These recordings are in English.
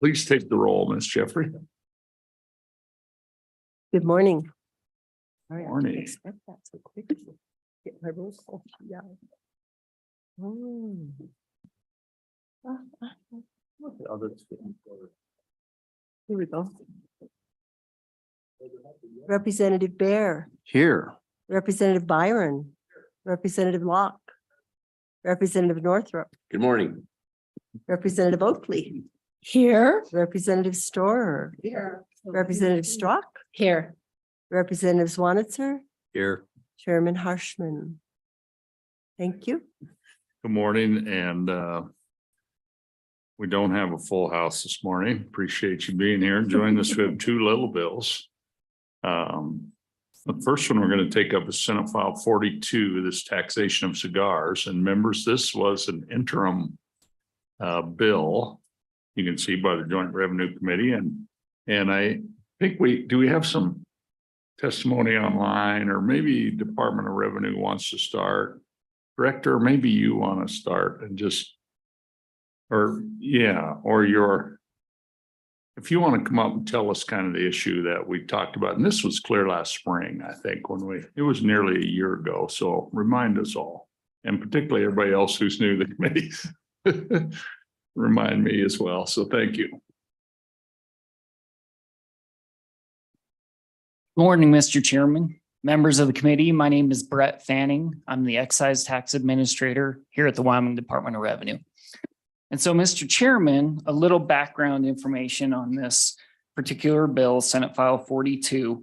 Please take the roll, Ms. Jeffrey. Good morning. All right, I Morning. didn't expect that so quickly. Get my roll call sheet out. Mm. Here we go. Representative Bear, Here. Representative Byron, Representative Locke, Representative Northrop, Good morning. Representative Oakley, Here. Representative Storer, Here. Representative Strzok, Here. Representative Swanitzer, Here. Chairman Harshman. Thank you. Good morning, and we don't have a full house this morning. Appreciate you being here. Join us. We have two little bills. The first one we're going to take up is Senate File 42, this taxation of cigars. And members, this was an interim bill. You can see by the Joint Revenue Committee, and I think we have some testimony online, or maybe Department of Revenue wants to start. Director, maybe you want to start and just, or if you want to come up and tell us kind of the issue that we talked about, and this was clear last spring, I think, it was nearly a year ago. So remind us all, and particularly everybody else who's new to the committee, remind me as well. So thank you. Good morning, Mr. Chairman, members of the committee. My name is Brett Fanning. I'm the Excise Tax Administrator here at the Wyoming Department of Revenue. And so, Mr. Chairman, a little background information on this particular bill, Senate File 42.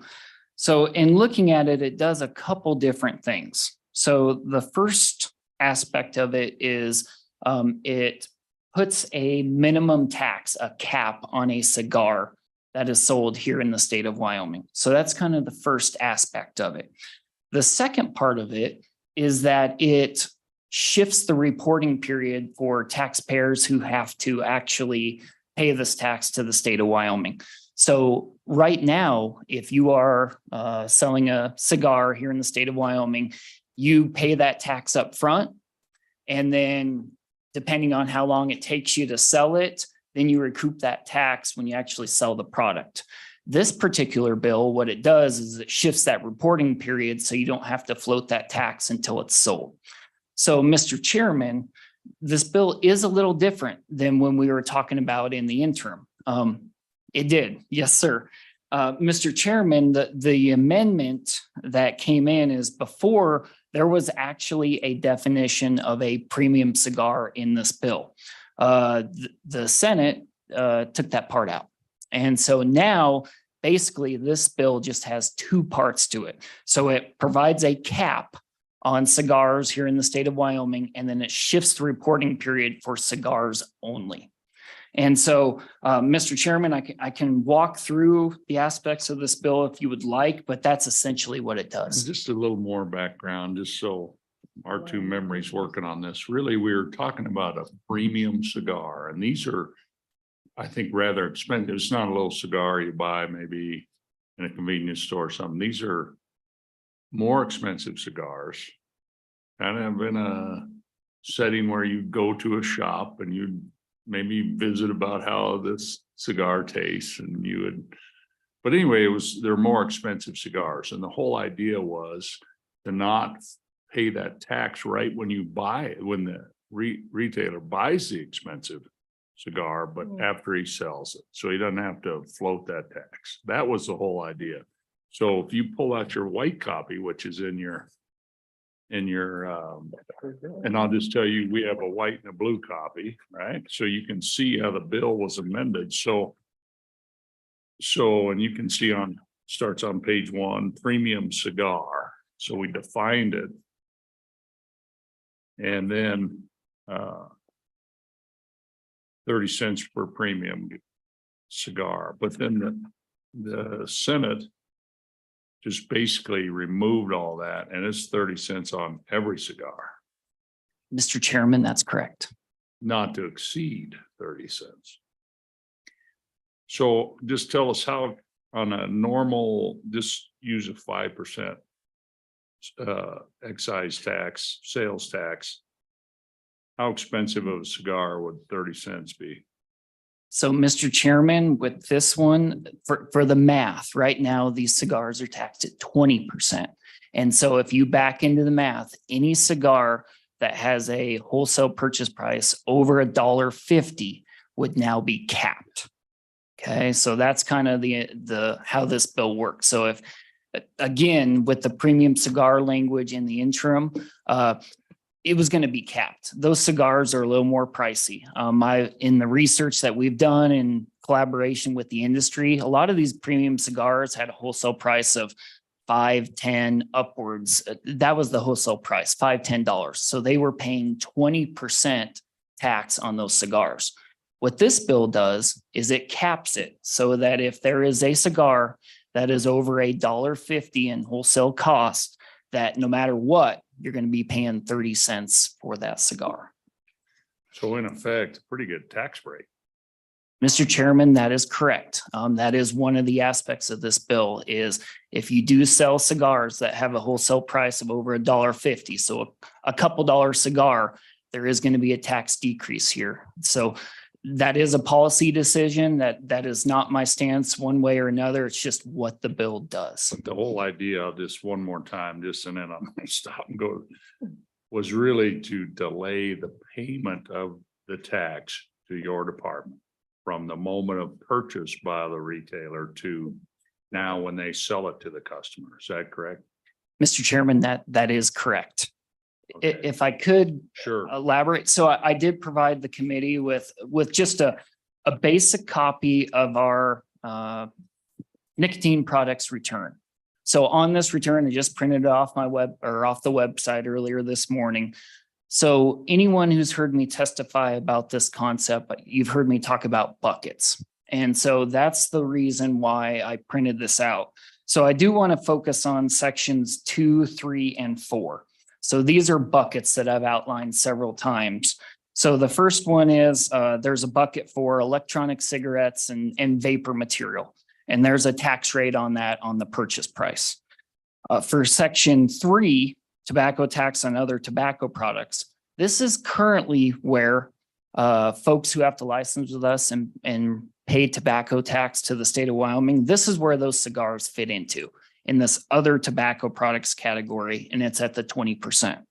So in looking at it, it does a couple different things. So the first aspect of it is it puts a minimum tax, a cap on a cigar that is sold here in the state of Wyoming. So that's kind of the first aspect of it. The second part of it is that it shifts the reporting period for taxpayers who have to actually pay this tax to the state of Wyoming. So right now, if you are selling a cigar here in the state of Wyoming, you pay that tax up front. And then depending on how long it takes you to sell it, then you recoup that tax when you actually sell the product. This particular bill, what it does is it shifts that reporting period so you don't have to float that tax until it's sold. So, Mr. Chairman, this bill is a little different than when we were talking about in the interim. It did, yes, sir. Mr. Chairman, the amendment that came in is before there was actually a definition of a premium cigar in this bill. The Senate took that part out. And so now, basically, this bill just has two parts to it. So it provides a cap on cigars here in the state of Wyoming, and then it shifts the reporting period for cigars only. And so, Mr. Chairman, I can walk through the aspects of this bill if you would like, but that's essentially what it does. Just a little more background, just so our two memories working on this. Really, we were talking about a premium cigar, and these are, I think, rather expensive. It's not a little cigar you buy maybe in a convenience store or something. These are more expensive cigars, kind of in a setting where you go to a shop and you maybe visit about how this cigar tastes, and you would, but anyway, they're more expensive cigars. And the whole idea was to not pay that tax right when you buy it, when the retailer buys the expensive cigar, but after he sells it. So he doesn't have to float that tax. That was the whole idea. So if you pull out your white copy, which is in your, and I'll just tell you, we have a white and a blue copy, right? So you can see how the bill was amended. So, and you can see starts on page 1, premium cigar. So we defined it. And then 30 cents per premium cigar. But then the Senate just basically removed all that, and it's 30 cents on every cigar. Mr. Chairman, that's correct. Not to exceed 30 cents. So just tell us how on a normal, just use a 5% excise tax, sales tax. How expensive of a cigar would 30 cents be? So, Mr. Chairman, with this one, for the math, right now, these cigars are taxed at 20%. And so if you back into the math, any cigar that has a wholesale purchase price over $1.50 would now be capped. Okay, so that's kind of the how this bill works. So if, again, with the premium cigar language in the interim, it was going to be capped. Those cigars are a little more pricey. In the research that we've done in collaboration with the industry, a lot of these premium cigars had a wholesale price of $5, $10 upwards. That was the wholesale price, $5, $10. So they were paying 20% tax on those cigars. What this bill does is it caps it so that if there is a cigar that is over $1.50 in wholesale cost, that no matter what, you're going to be paying 30 cents for that cigar. So in effect, pretty good tax break. Mr. Chairman, that is correct. That is one of the aspects of this bill is if you do sell cigars that have a wholesale price of over $1.50, so a couple dollar cigar, there is going to be a tax decrease here. So that is a policy decision. That is not my stance one way or another. It's just what the bill does. But the whole idea of this one more time, just and then I'm gonna stop and go, was really to delay the payment of the tax to your department from the moment of purchase by the retailer to now when they sell it to the customer. Is that correct? Mr. Chairman, that is correct. Okay. If I could Sure. elaborate, so I did provide the committee with just a basic copy of our nicotine products return. So on this return, I just printed it off off the website earlier this morning. So anyone who's heard me testify about this concept, you've heard me talk about buckets. And so that's the reason why I printed this out. So I do want to focus on sections 2, 3, and 4. So these are buckets that I've outlined several times. So the first one is there's a bucket for electronic cigarettes and vapor material. And there's a tax rate on that on the purchase price. For section 3, tobacco tax on other tobacco products. This is currently where folks who have to license with us and pay tobacco tax to the state of Wyoming, this is where those cigars fit into in this other tobacco products category, and it's at the 20%.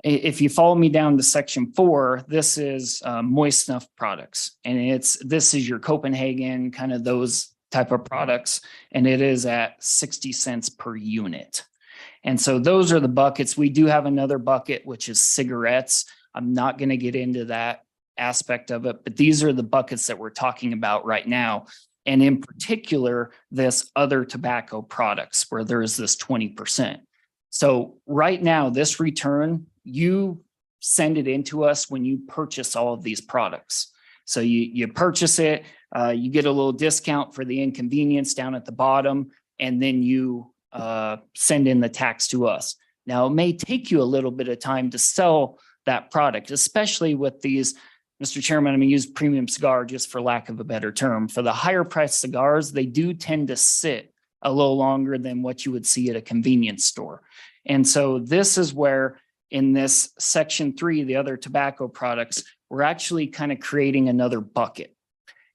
If you follow me down to section 4, this is moist snuff products, and this is your Copenhagen, kind of those type of products, and it is at 60 cents per unit. And so those are the buckets. We do have another bucket, which is cigarettes. I'm not going to get into that aspect of it, but these are the buckets that we're talking about right now. And in particular, this other tobacco products where there is this 20%. So right now, this return, you send it into us when you purchase all of these products. So you purchase it, you get a little discount for the inconvenience down at the bottom, and then you send in the tax to us. Now, it may take you a little bit of time to sell that product, especially with these, Mr. Chairman, I'm going to use premium cigar just for lack of a better term. For the higher priced cigars, they do tend to sit a little longer than what you would see at a convenience store. And so this is where in this section 3, the other tobacco products, we're actually kind of creating another bucket.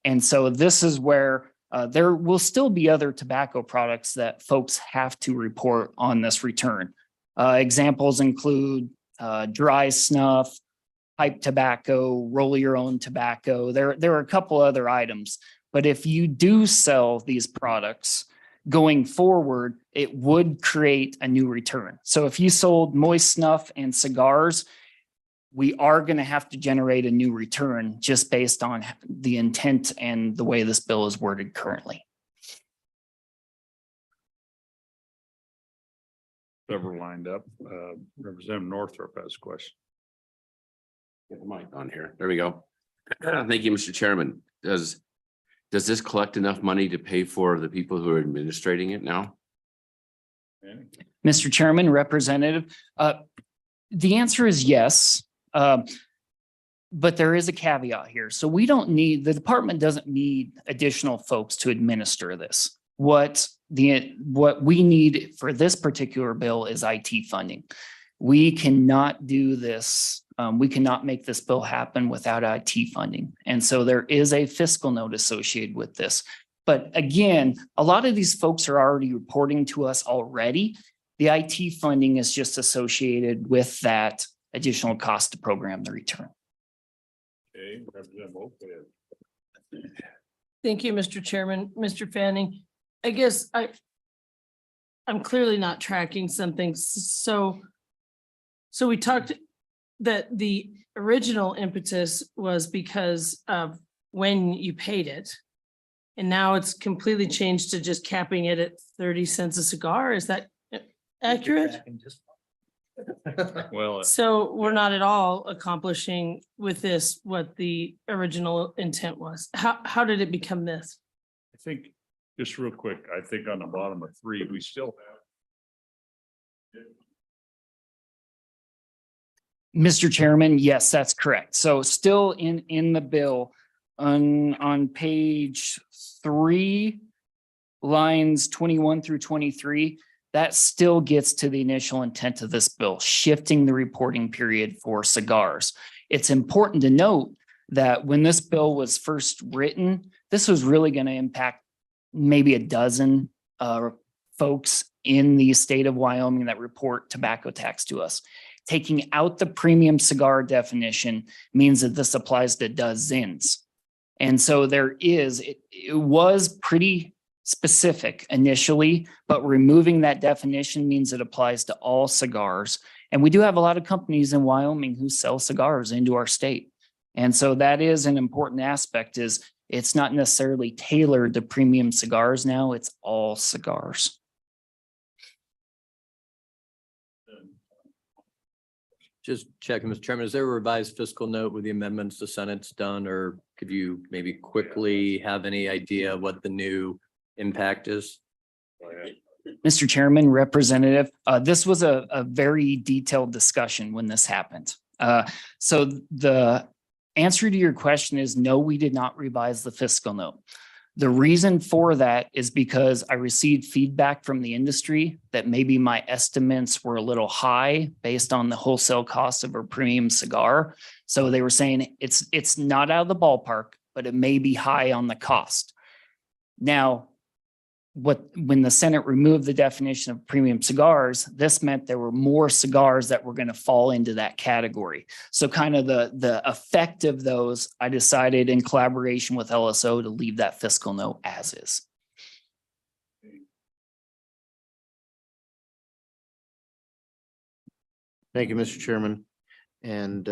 And so this is where there will still be other tobacco products that folks have to report on this return. Examples include dry snuff, pipe tobacco, roll your own tobacco. There are a couple other items, but if you do sell these products going forward, it would create a new return. So if you sold moist snuff and cigars, we are going to have to generate a new return just based on the intent and the way this bill is worded currently. Several lined up. Representative Northrop has a question. Get the mic on here. There we go. Thank you, Mr. Chairman. Does this collect enough money to pay for the people who are administrating it now? Mr. Chairman, Representative, the answer is yes. But there is a caveat here. So the department doesn't need additional folks to administer this. What we need for this particular bill is IT funding. We cannot do this We cannot make this bill happen without IT funding. And so there is a fiscal note associated with this. But again, a lot of these folks are already reporting to us already. The IT funding is just associated with that additional cost to program the return. Okay, Representative Oakhead. Thank you, Mr. Chairman. Mr. Fanning, I guess I'm clearly not tracking something. So we talked that the original impetus was because of when you paid it. And now it's completely changed to just capping it at 30 cents a cigar. Is that accurate? Well, So we're not at all accomplishing with this what the original intent was. How did it become this? I think, just real quick, I think on the bottom of 3, we still have. Mr. Chairman, yes, that's correct. So still in the bill on page 3, lines 21 through 23, that still gets to the initial intent of this bill, shifting the reporting period for cigars. It's important to note that when this bill was first written, this was really going to impact maybe a dozen folks in the state of Wyoming that report tobacco tax to us. Taking out the premium cigar definition means that this applies to dozens. And so it was pretty specific initially, but removing that definition means it applies to all cigars. And we do have a lot of companies in Wyoming who sell cigars into our state. And so that is an important aspect, is it's not necessarily tailored to premium cigars now, it's all cigars. Just checking, Mr. Chairman, is there a revised fiscal note with the amendments the Senate's done, or could you maybe quickly have any idea what the new impact is? Mr. Chairman, Representative, this was a very detailed discussion when this happened. So the answer to your question is no, we did not revise the fiscal note. The reason for that is because I received feedback from the industry that maybe my estimates were a little high based on the wholesale cost of a premium cigar. So they were saying it's not out of the ballpark, but it may be high on the cost. Now, when the Senate removed the definition of premium cigars, this meant there were more cigars that were going to fall into that category. So kind of the effect of those, I decided in collaboration with LSO to leave that fiscal note as is. Thank you, Mr. Chairman. And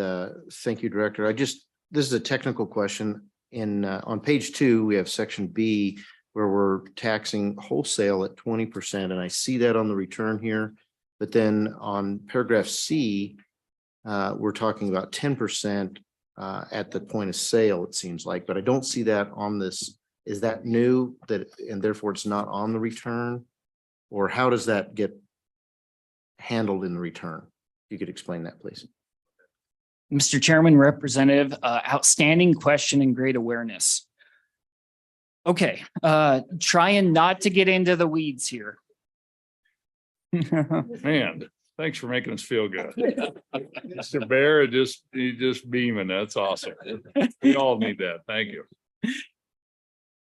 thank you, Director. This is a technical question. On page 2, we have section B, where we're taxing wholesale at 20%. And I see that on the return here. But then on paragraph C, we're talking about 10% at the point of sale, it seems like, but I don't see that on this. Is that new and therefore it's not on the return? Or how does that get handled in the return? If you could explain that, please. Mr. Chairman, Representative, outstanding question and great awareness. Okay, trying not to get into the weeds here. Man, thanks for making us feel good. Mr. Bear, you just beaming. That's awesome. We all need that. Thank you.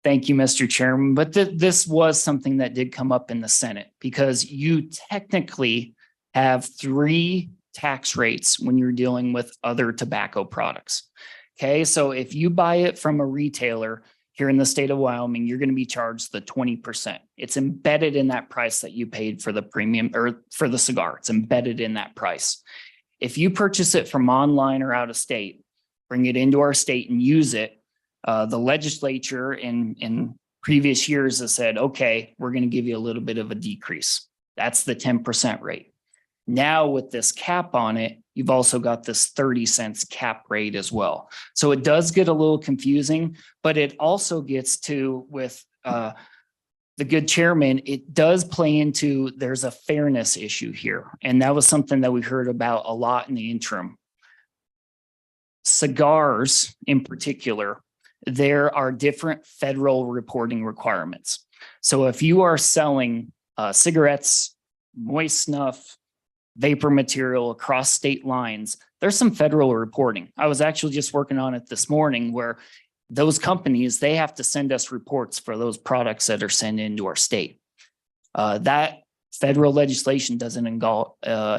Thank you, Mr. Chairman. But this was something that did come up in the Senate because you technically have 3 tax rates when you're dealing with other tobacco products. Okay, so if you buy it from a retailer here in the state of Wyoming, you're going to be charged the 20%. It's embedded in that price that you paid for the premium or for the cigar. It's embedded in that price. If you purchase it from online or out of state, bring it into our state and use it, the legislature in previous years has said, okay, we're going to give you a little bit of a decrease. That's the 10% rate. Now with this cap on it, you've also got this 30 cents cap rate as well. So it does get a little confusing, but it also gets to with the good chairman, it does play into there's a fairness issue here. And that was something that we heard about a lot in the interim. Cigars in particular, there are different federal reporting requirements. So if you are selling cigarettes, moist snuff, vapor material across state lines, there's some federal reporting. I was actually just working on it this morning where those companies, they have to send us reports for those products that are sent into our state. That federal legislation doesn't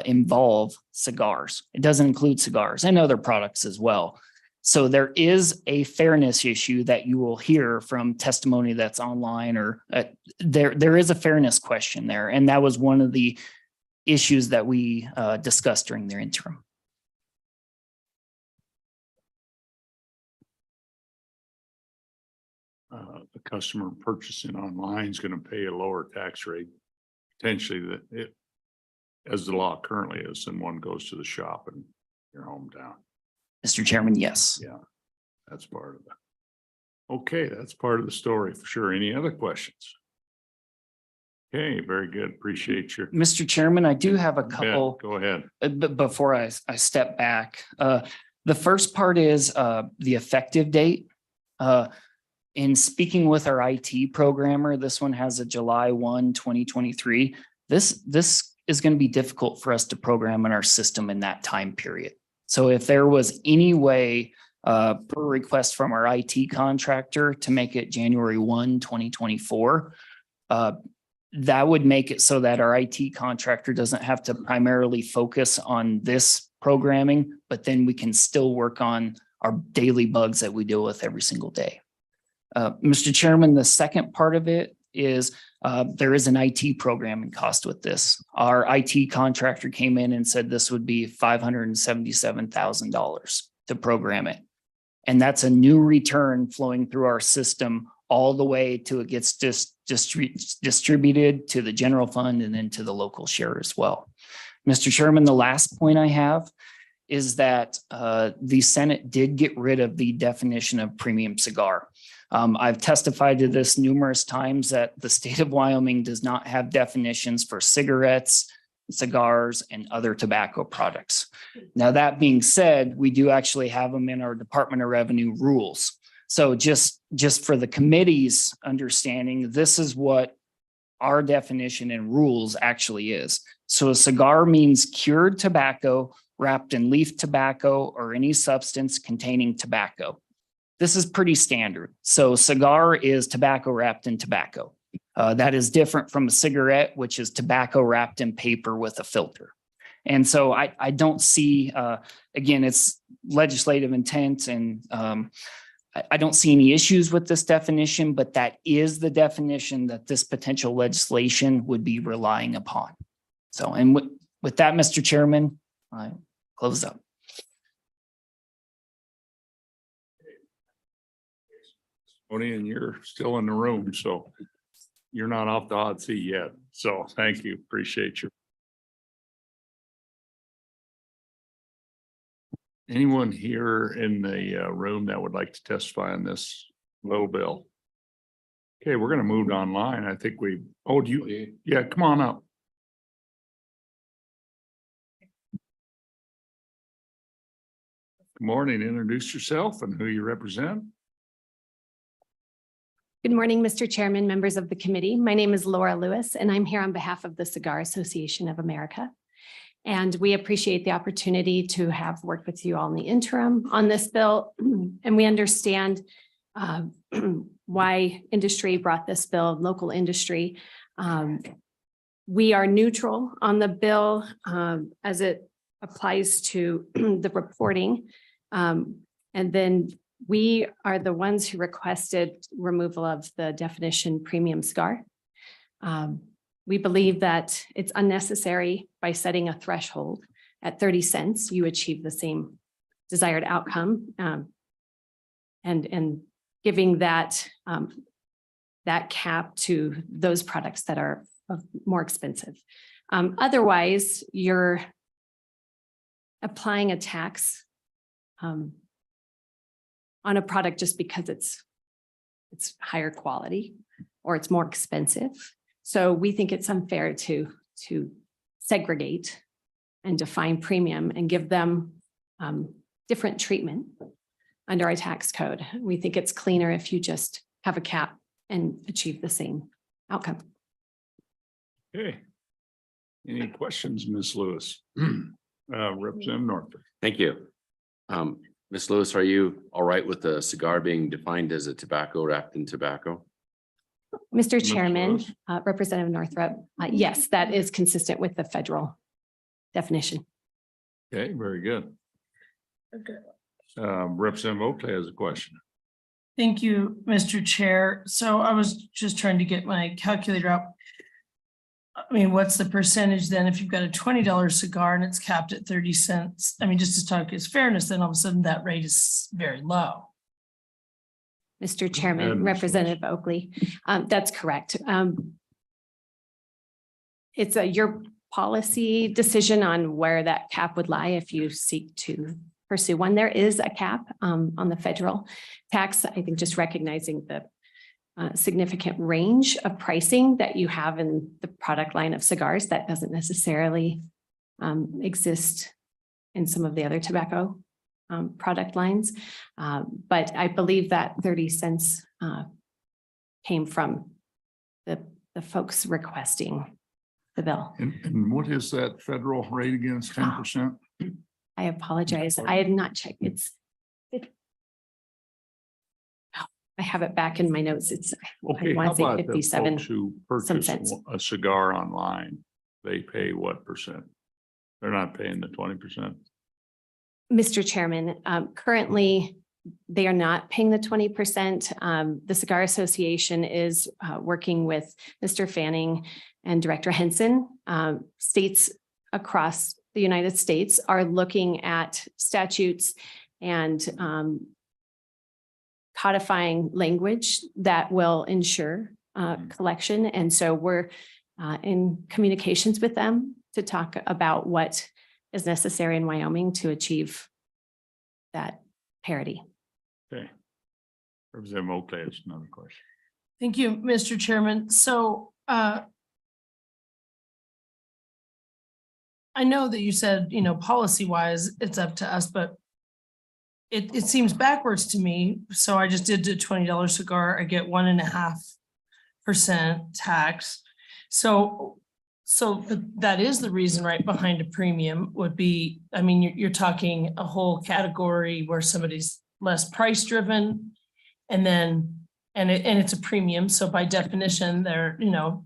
involve cigars. It doesn't include cigars and other products as well. So there is a fairness issue that you will hear from testimony that's online or there is a fairness question there. And that was one of the issues that we discussed during their interim. The customer purchasing online is going to pay a lower tax rate, potentially that it, as the law currently is, and one goes to the shop in your hometown. Mr. Chairman, yes. Yeah, that's part of it. Okay, that's part of the story for sure. Any other questions? Okay, very good. Appreciate your. Mr. Chairman, I do have a Yeah, couple. go ahead. But before I step back, the first part is the effective date. In speaking with our IT programmer, this one has a July 1, 2023. This is going to be difficult for us to program in our system in that time period. So if there was any way per request from our IT contractor to make it January 1, 2024, that would make it so that our IT contractor doesn't have to primarily focus on this programming, but then we can still work on our daily bugs that we deal with every single day. Mr. Chairman, the second part of it is there is an IT programming cost with this. Our IT contractor came in and said this would be $577,000 to program it. And that's a new return flowing through our system all the way to it gets distributed to the general fund and then to the local share as well. Mr. Chairman, the last point I have is that the Senate did get rid of the definition of premium cigar. I've testified to this numerous times that the state of Wyoming does not have definitions for cigarettes, cigars, and other tobacco products. Now, that being said, we do actually have them in our Department of Revenue rules. So just for the committee's understanding, this is what our definition and rules actually is. So a cigar means cured tobacco wrapped in leaf tobacco or any substance containing tobacco. This is pretty standard. So cigar is tobacco wrapped in tobacco. That is different from a cigarette, which is tobacco wrapped in paper with a filter. And so I don't see, again, it's legislative intent and I don't see any issues with this definition, but that is the definition that this potential legislation would be relying upon. So, and with that, Mr. Chairman, I close up. Tony, and you're still in the room, so you're not off the hot seat yet. So thank you. Appreciate you. Anyone here in the room that would like to testify on this little bill? Okay, we're gonna move online. I think we, oh, do you, yeah, come on up. Good morning. Introduce yourself and who you represent. Good morning, Mr. Chairman, members of the committee. My name is Laura Lewis, and I'm here on behalf of the Cigar Association of America. And we appreciate the opportunity to have worked with you all in the interim on this bill. And we understand why industry brought this bill, local industry. We are neutral on the bill as it applies to the reporting. And then we are the ones who requested removal of the definition premium cigar. We believe that it's unnecessary by setting a threshold at 30 cents, you achieve the same desired outcome. And giving that cap to those products that are more expensive. Otherwise, you're applying a tax on a product just because it's higher quality or it's more expensive. So we think it's unfair to segregate and define premium and give them different treatment under our tax code. We think it's cleaner if you just have a cap and achieve the same outcome. Okay. Any questions, Ms. Lewis? Representative Norfolk. Thank you. Ms. Lewis, are you all right with the cigar being defined as a tobacco wrapped in tobacco? Mr. Ms. Chairman, Lewis? Representative Northrop, yes, that is consistent with the federal definition. Okay, very good. Okay. Representative Oakley has a question. Thank you, Mr. Chair. So I was just trying to get my calculator out. I mean, what's the percentage then if you've got a $20 cigar and it's capped at 30 cents? I mean, just to talk as fairness, then all of a sudden that rate is very low. Mr. ahead, Chairman, Ms. Lewis. Representative Oakley, that's correct. It's your policy decision on where that cap would lie if you seek to pursue one. There is a cap on the federal tax. I think just recognizing the significant range of pricing that you have in the product line of cigars that doesn't necessarily exist in some of the other tobacco product lines. But I believe that 30 cents came from the folks requesting the bill. And what is that federal rate again? It's 10%? I apologize. I had not checked. I have it back in my notes. It's, I Okay, how want to say about the 57. folks who some purchase cents. a cigar online? They pay what percent? They're not paying the 20%. Mr. Chairman, currently, they are not paying the 20%. The Cigar Association is working with Mr. Fanning and Director Henson. States across the United States are looking at statutes and codifying language that will ensure collection. And so we're in communications with them to talk about what is necessary in Wyoming to achieve that parity. Okay. Representative Oakley has another question. Thank you, Mr. Chairman. So I know that you said, you know, policy wise, it's up to us, but it seems backwards to me. So I just did a $20 cigar. I get 1.5% tax. So that is the reason right behind a premium would be, I mean, you're talking a whole category where somebody's less price driven. And then, and it's a premium. So by definition, they're, you know,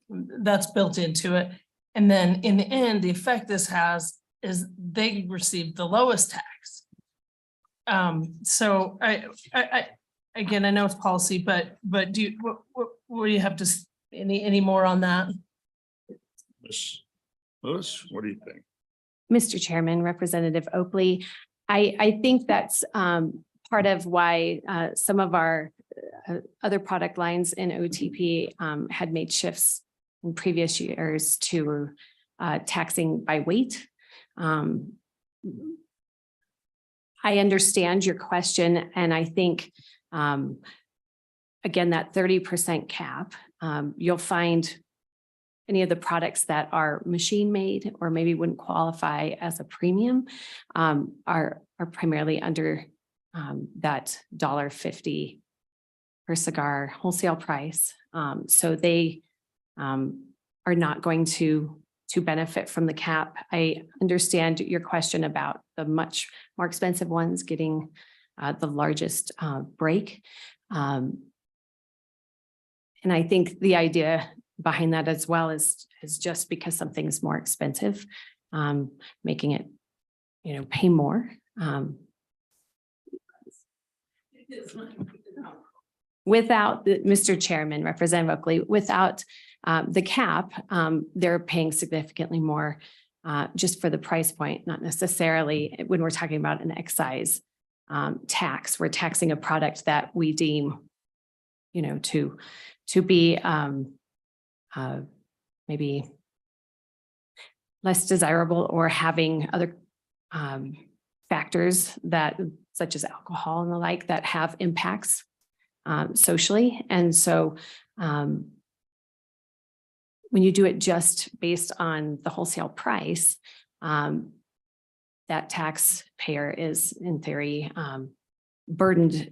that's built into it. And then in the end, the effect this has is they receive the lowest tax. So I again, I know it's policy, but do you, what do you have to, any more on that? Ms. Lewis, what do you think? Mr. Chairman, Representative Oakley, I think that's part of why some of our other product lines in OTP had made shifts in previous years to taxing by weight. I understand your question, and I think, again, that 30% cap, you'll find any of the products that are machine made or maybe wouldn't qualify as a premium are primarily under that $1.50 per cigar wholesale price. So they are not going to benefit from the cap. I understand your question about the much more expensive ones getting the largest break. And I think the idea behind that as well is just because something is more expensive, making it, you know, pay more. Without Mr. Chairman, Representative Oakley, without the cap, they're paying significantly more just for the price point, not necessarily when we're talking about an excise tax. We're taxing a product that we deem, you know, to be maybe less desirable or having other factors that, such as alcohol and the like, that have impacts socially. And so when you do it just based on the wholesale price, that taxpayer is in theory burdened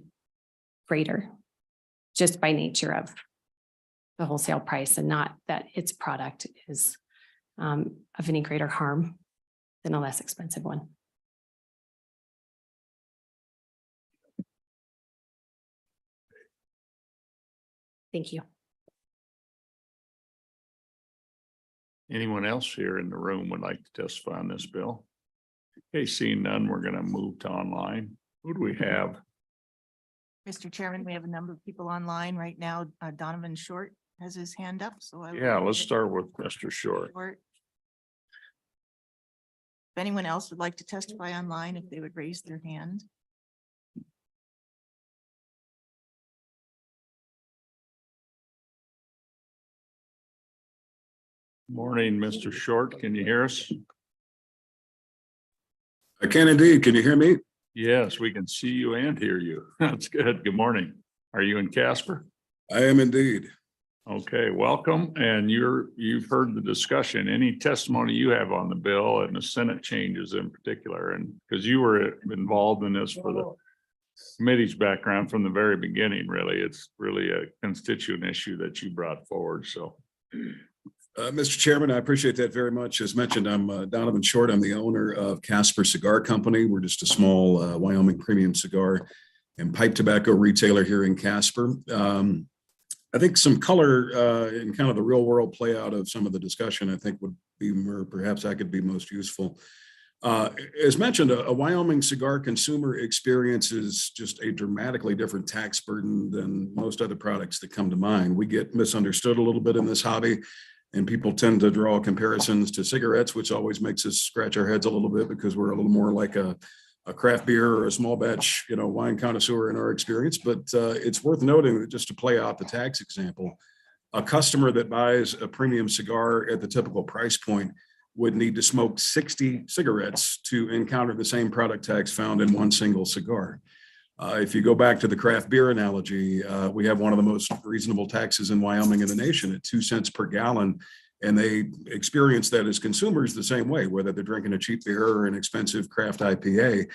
greater just by nature of the wholesale price, and not that its product is of any greater harm than a less expensive one. Thank you. Anyone else here in the room would like to testify on this bill? Okay, seeing none, we're gonna move to online. Who do we have? Mr. Chairman, we have a number of people online right now. Donovan Short has his hand up, so I. will Yeah, go let's ahead. start with Mr. Short. Short. If anyone else would like to testify online, if they would raise their hand. Morning, Mr. Short. Can you hear us? I can indeed. Can you hear me? Yes, we can see you and hear you. That's good. Good morning. Are you in Casper? I am indeed. Okay, welcome. And you've heard the discussion. Any testimony you have on the bill and the Senate changes in particular? And because you were involved in this for the committee's background from the very beginning, really, it's really a constituent issue that you brought forward. So Mr. Chairman, I appreciate that very much. As mentioned, I'm Donovan Short. I'm the owner of Casper Cigar Company. We're just a small Wyoming premium cigar and pipe tobacco retailer here in Casper. I think some color in kind of the real world play out of some of the discussion, I think would be more, perhaps I could be most useful. As mentioned, a Wyoming cigar consumer experiences just a dramatically different tax burden than most other products that come to mind. We get misunderstood a little bit in this hobby, and people tend to draw comparisons to cigarettes, which always makes us scratch our heads a little bit because we're a little more like a craft beer or a small batch, wine connoisseur in our experience. But it's worth noting that just to play out the tax example, a customer that buys a premium cigar at the typical price point would need to smoke 60 cigarettes to encounter the same product tax found in one single cigar. If you go back to the craft beer analogy, we have one of the most reasonable taxes in Wyoming in the nation at 2 cents per gallon. And they experience that as consumers the same way, whether they're drinking a cheap beer or an expensive craft IPA.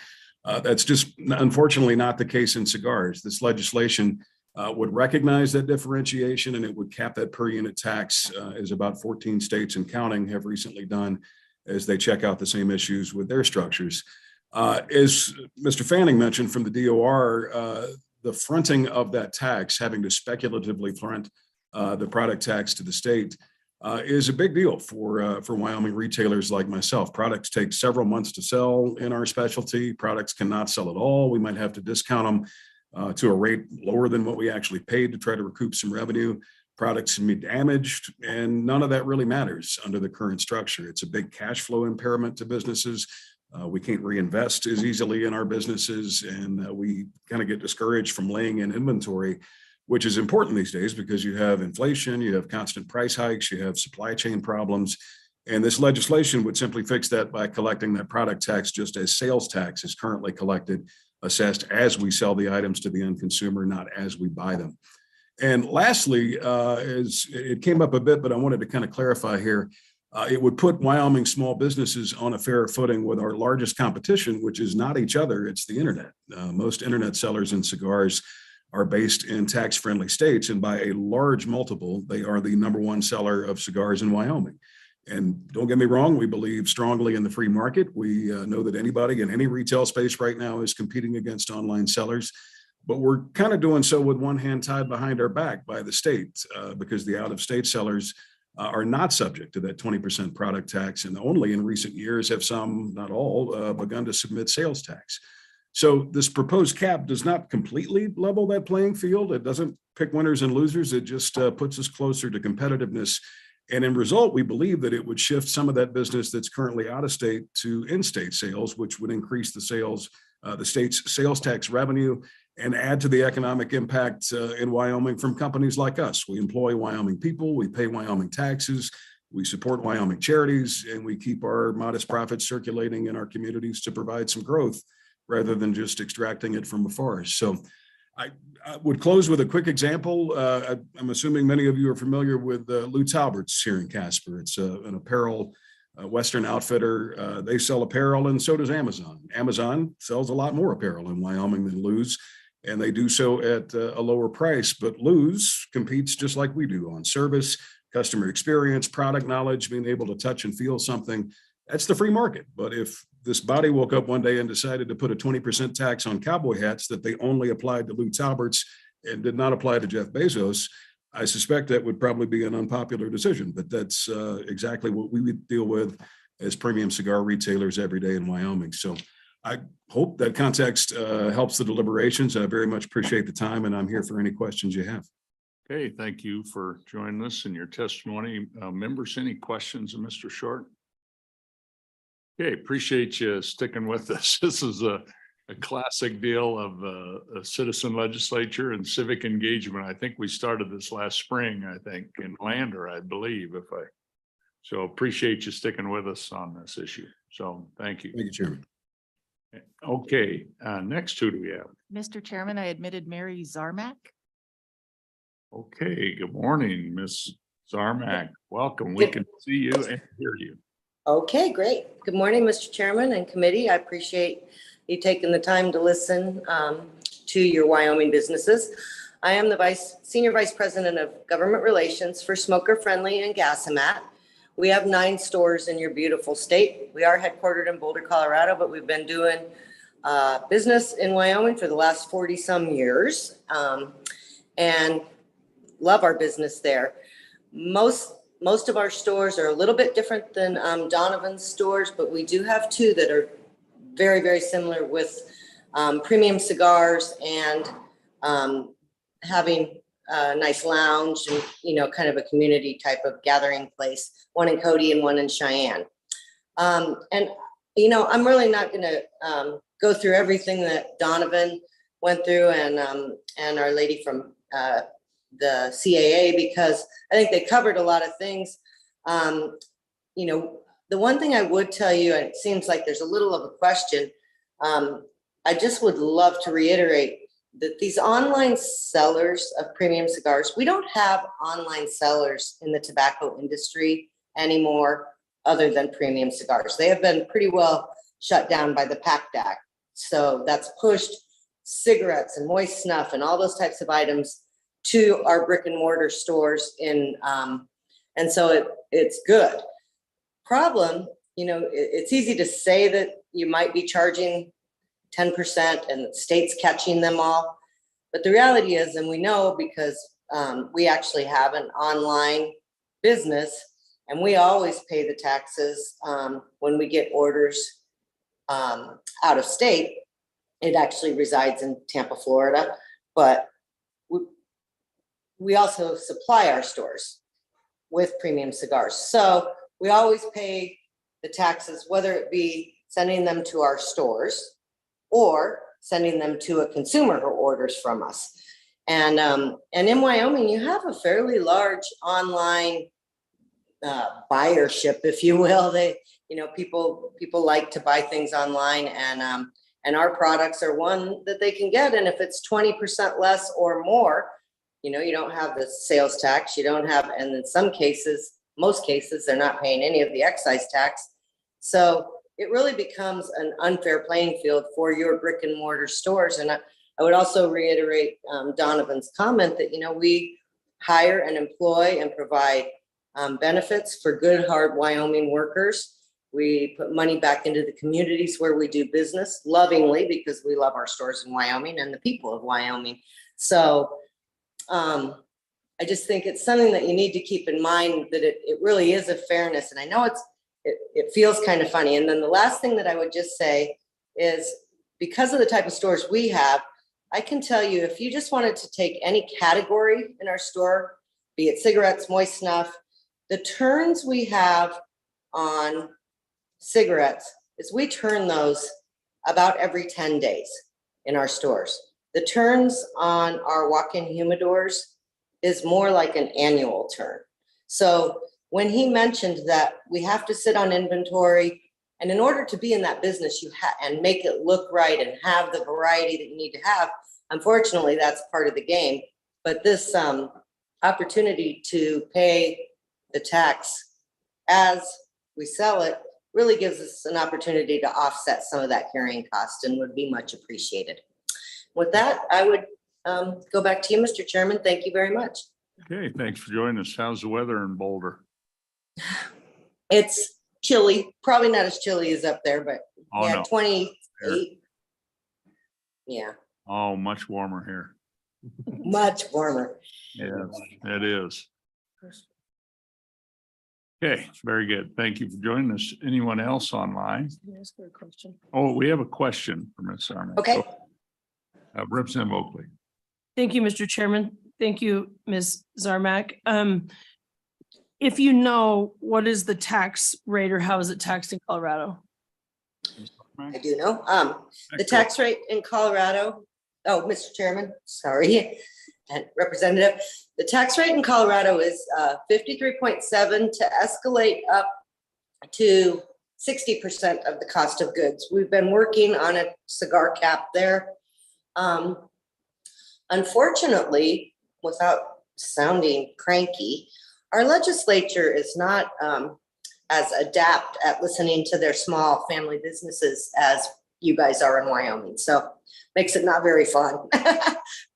That's just unfortunately not the case in cigars. This legislation would recognize that differentiation, and it would cap that per unit tax, as about 14 states and counting have recently done as they check out the same issues with their structures. As Mr. Fanning mentioned from the DOR, the fronting of that tax, having to speculatively front the product tax to the state, is a big deal for Wyoming retailers like myself. Products take several months to sell in our specialty. Products cannot sell at all. We might have to discount them to a rate lower than what we actually paid to try to recoup some revenue. Products can be damaged, and none of that really matters under the current structure. It's a big cash flow impairment to businesses. We can't reinvest as easily in our businesses, and we kind of get discouraged from laying in inventory, which is important these days because you have inflation, you have constant price hikes, you have supply chain problems. And this legislation would simply fix that by collecting that product tax just as sales tax is currently collected, assessed as we sell the items to the end consumer, not as we buy them. And lastly, as it came up a bit, but I wanted to kind of clarify here, it would put Wyoming small businesses on a fair footing with our largest competition, which is not each other, it's the internet. Most internet sellers in cigars are based in tax-friendly states, and by a large multiple, they are the #1 seller of cigars in Wyoming. And don't get me wrong, we believe strongly in the free market. We know that anybody in any retail space right now is competing against online sellers, but we're kind of doing so with one hand tied behind our back by the state because the out-of-state sellers are not subject to that 20% product tax, and only in recent years have some, not all, begun to submit sales tax. So this proposed cap does not completely level that playing field. It doesn't pick winners and losers. It just puts us closer to competitiveness. And in result, we believe that it would shift some of that business that's currently out of state to in-state sales, which would increase the state's sales tax revenue and add to the economic impact in Wyoming from companies like us. We employ Wyoming people, we pay Wyoming taxes, we support Wyoming charities, and we keep our modest profits circulating in our communities to provide some growth rather than just extracting it from afar. So I would close with a quick example. I'm assuming many of you are familiar with Lutz Alberts here in Casper. It's an apparel Western outfitter. They sell apparel, and so does Amazon. Amazon sells a lot more apparel in Wyoming than Lutz, and they do so at a lower price. But Lutz competes just like we do on service, customer experience, product knowledge, being able to touch and feel something. That's the free market. But if this body woke up one day and decided to put a 20% tax on cowboy hats that they only applied to Lou Talberts and did not apply to Jeff Bezos, I suspect that would probably be an unpopular decision, but that's exactly what we would deal with as premium cigar retailers every day in Wyoming. So I hope that context helps the deliberations. I very much appreciate the time, and I'm here for any questions you have. Okay, thank you for joining us in your testimony. Members, any questions of Mr. Short? Okay, appreciate you sticking with us. This is a classic deal of a citizen legislature and civic engagement. I think we started this last spring, I think, in Lander, I believe, so appreciate you sticking with us on this issue. So thank you. Thank you, Chairman. Okay, next, who do we have? Mr. Chairman, I admitted Mary Zarmak. Okay, good morning, Ms. Zarmak. Welcome. We can see you and hear you. Okay, great. Good morning, Mr. Chairman and committee. I appreciate you taking the time to listen to your Wyoming businesses. I am the Senior Vice President of Government Relations for Smoker Friendly and Gasamat. We have 9 stores in your beautiful state. We are headquartered in Boulder, Colorado, but we've been doing business in Wyoming for the last 40 some years and love our business there. Most of our stores are a little bit different than Donovan's stores, but we do have 2 that are very, very similar with premium cigars and having a nice lounge and, you know, kind of a community type of gathering place, one in Cody and one in Cheyenne. And, you know, I'm really not going to go through everything that Donovan went through and our lady from the CAA, because I think they covered a lot of things. You know, the one thing I would tell you, and it seems like there's a little of a question, I just would love to reiterate that these online sellers of premium cigars, we don't have online sellers in the tobacco industry anymore other than premium cigars. They have been pretty well shut down by the PACT Act. So that's pushed cigarettes and moist snuff and all those types of items to our brick and mortar stores in, and so it's good. Problem, you know, it's easy to say that you might be charging 10% and the state's catching them all. But the reality is, and we know because we actually have an online business and we always pay the taxes when we get orders out of state. It actually resides in Tampa, Florida, but we also supply our stores with premium cigars. So we always pay the taxes, whether it be sending them to our stores or sending them to a consumer who orders from us. And in Wyoming, you have a fairly large online buyership, if you will. You know, people like to buy things online, and our products are one that they can get. And if it's 20% less or more, you know, you don't have the sales tax, you don't have, and in some cases, most cases, they're not paying any of the excise tax. So it really becomes an unfair playing field for your brick and mortar stores. And I would also reiterate Donovan's comment that, you know, we hire and employ and provide benefits for good, hard Wyoming workers. We put money back into the communities where we do business lovingly because we love our stores in Wyoming and the people of Wyoming. So I just think it's something that you need to keep in mind, that it really is a fairness. And I know it feels kind of funny. And then the last thing that I would just say is, because of the type of stores we have, I can tell you, if you just wanted to take any category in our store, be it cigarettes, moist snuff, the turns we have on cigarettes is we turn those about every 10 days in our stores. The turns on our walk-in humidors is more like an annual turn. So when he mentioned that we have to sit on inventory, and in order to be in that business, and make it look right and have the variety that you need to have, unfortunately, that's part of the game. But this opportunity to pay the tax as we sell it really gives us an opportunity to offset some of that carrying cost, and would be much appreciated. With that, I would go back to you, Mr. Chairman. Thank you very much. Okay, thanks for joining us. How's the weather in Boulder? It's chilly, probably not as chilly as up there, but Oh, yeah, no. 28. Yeah, Oh, much warmer here. much warmer. Yeah, it is. Okay, very good. Thank you for joining us. Anyone else online? Can I ask her a question? Oh, we have a question from Ms. Sarno. Okay. Representative Oakley. Thank you, Mr. Chairman. Thank you, Ms. Zarmak. If you know, what is the tax rate or how is it taxed in Colorado? I do know. The tax rate in Colorado, oh, Mr. Chairman, sorry, and Representative, the tax rate in Colorado is 53.7 to escalate up to 60% of the cost of goods. We've been working on a cigar cap there. Unfortunately, without sounding cranky, our legislature is not as adept at listening to their small family businesses as you guys are in Wyoming. So makes it not very fun,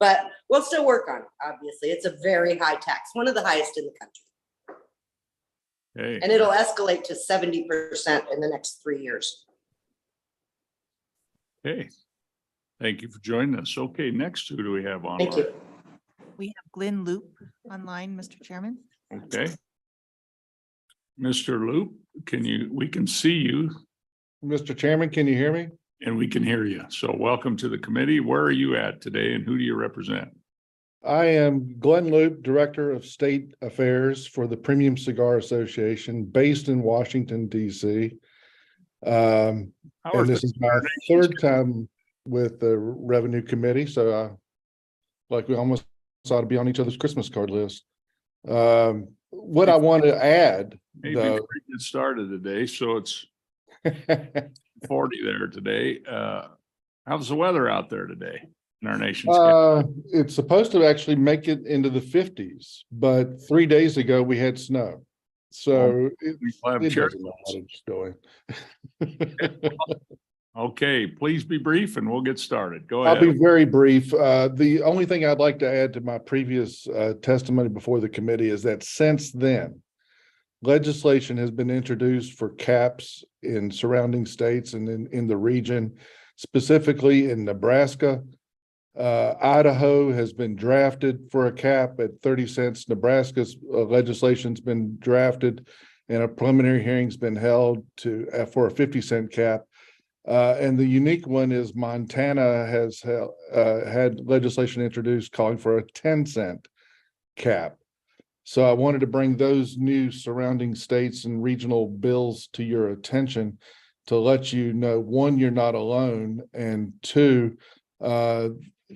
but we'll still work on it. Obviously, it's a very high tax, one of the highest in the country. Okay, And it'll escalate to 70% in the next 3 years. okay. Thank you for joining us. Okay, next, who do we have on? Thank you. We have Glenn Loop online, Mr. Chairman. Okay. Mr. Loop, we can see you Mr. Chairman, can you hear me? and we can hear you. So welcome to the committee. Where are you at today and who do you represent? I am Glenn Loop, Director of State Affairs for the Premium Cigar Association based in Washington, DC. How are And this is my things? third time with the Revenue Committee, so like we almost ought to be on each other's Christmas card list. What I want to add, Hey, though, before we get started today, so it's 40 there today. How's the weather out there today in our nation's capital? it's supposed to actually make it into the 50s, but 3 days ago we had snow. So We'll have it cherry doesn't know blossom. what it's doing. Okay, please be brief and we'll get started. Go I'll be ahead. very brief. The only thing I'd like to add to my previous testimony before the committee is that since then, legislation has been introduced for caps in surrounding states and in the region, specifically in Nebraska. Idaho has been drafted for a cap at 30 cents. Nebraska's legislation's been drafted and a preliminary hearing's been held for a 50-cent cap. And the unique one is Montana has had legislation introduced calling for a 10-cent cap. So I wanted to bring those new surrounding states and regional bills to your attention to let you know, one, you're not alone, and two,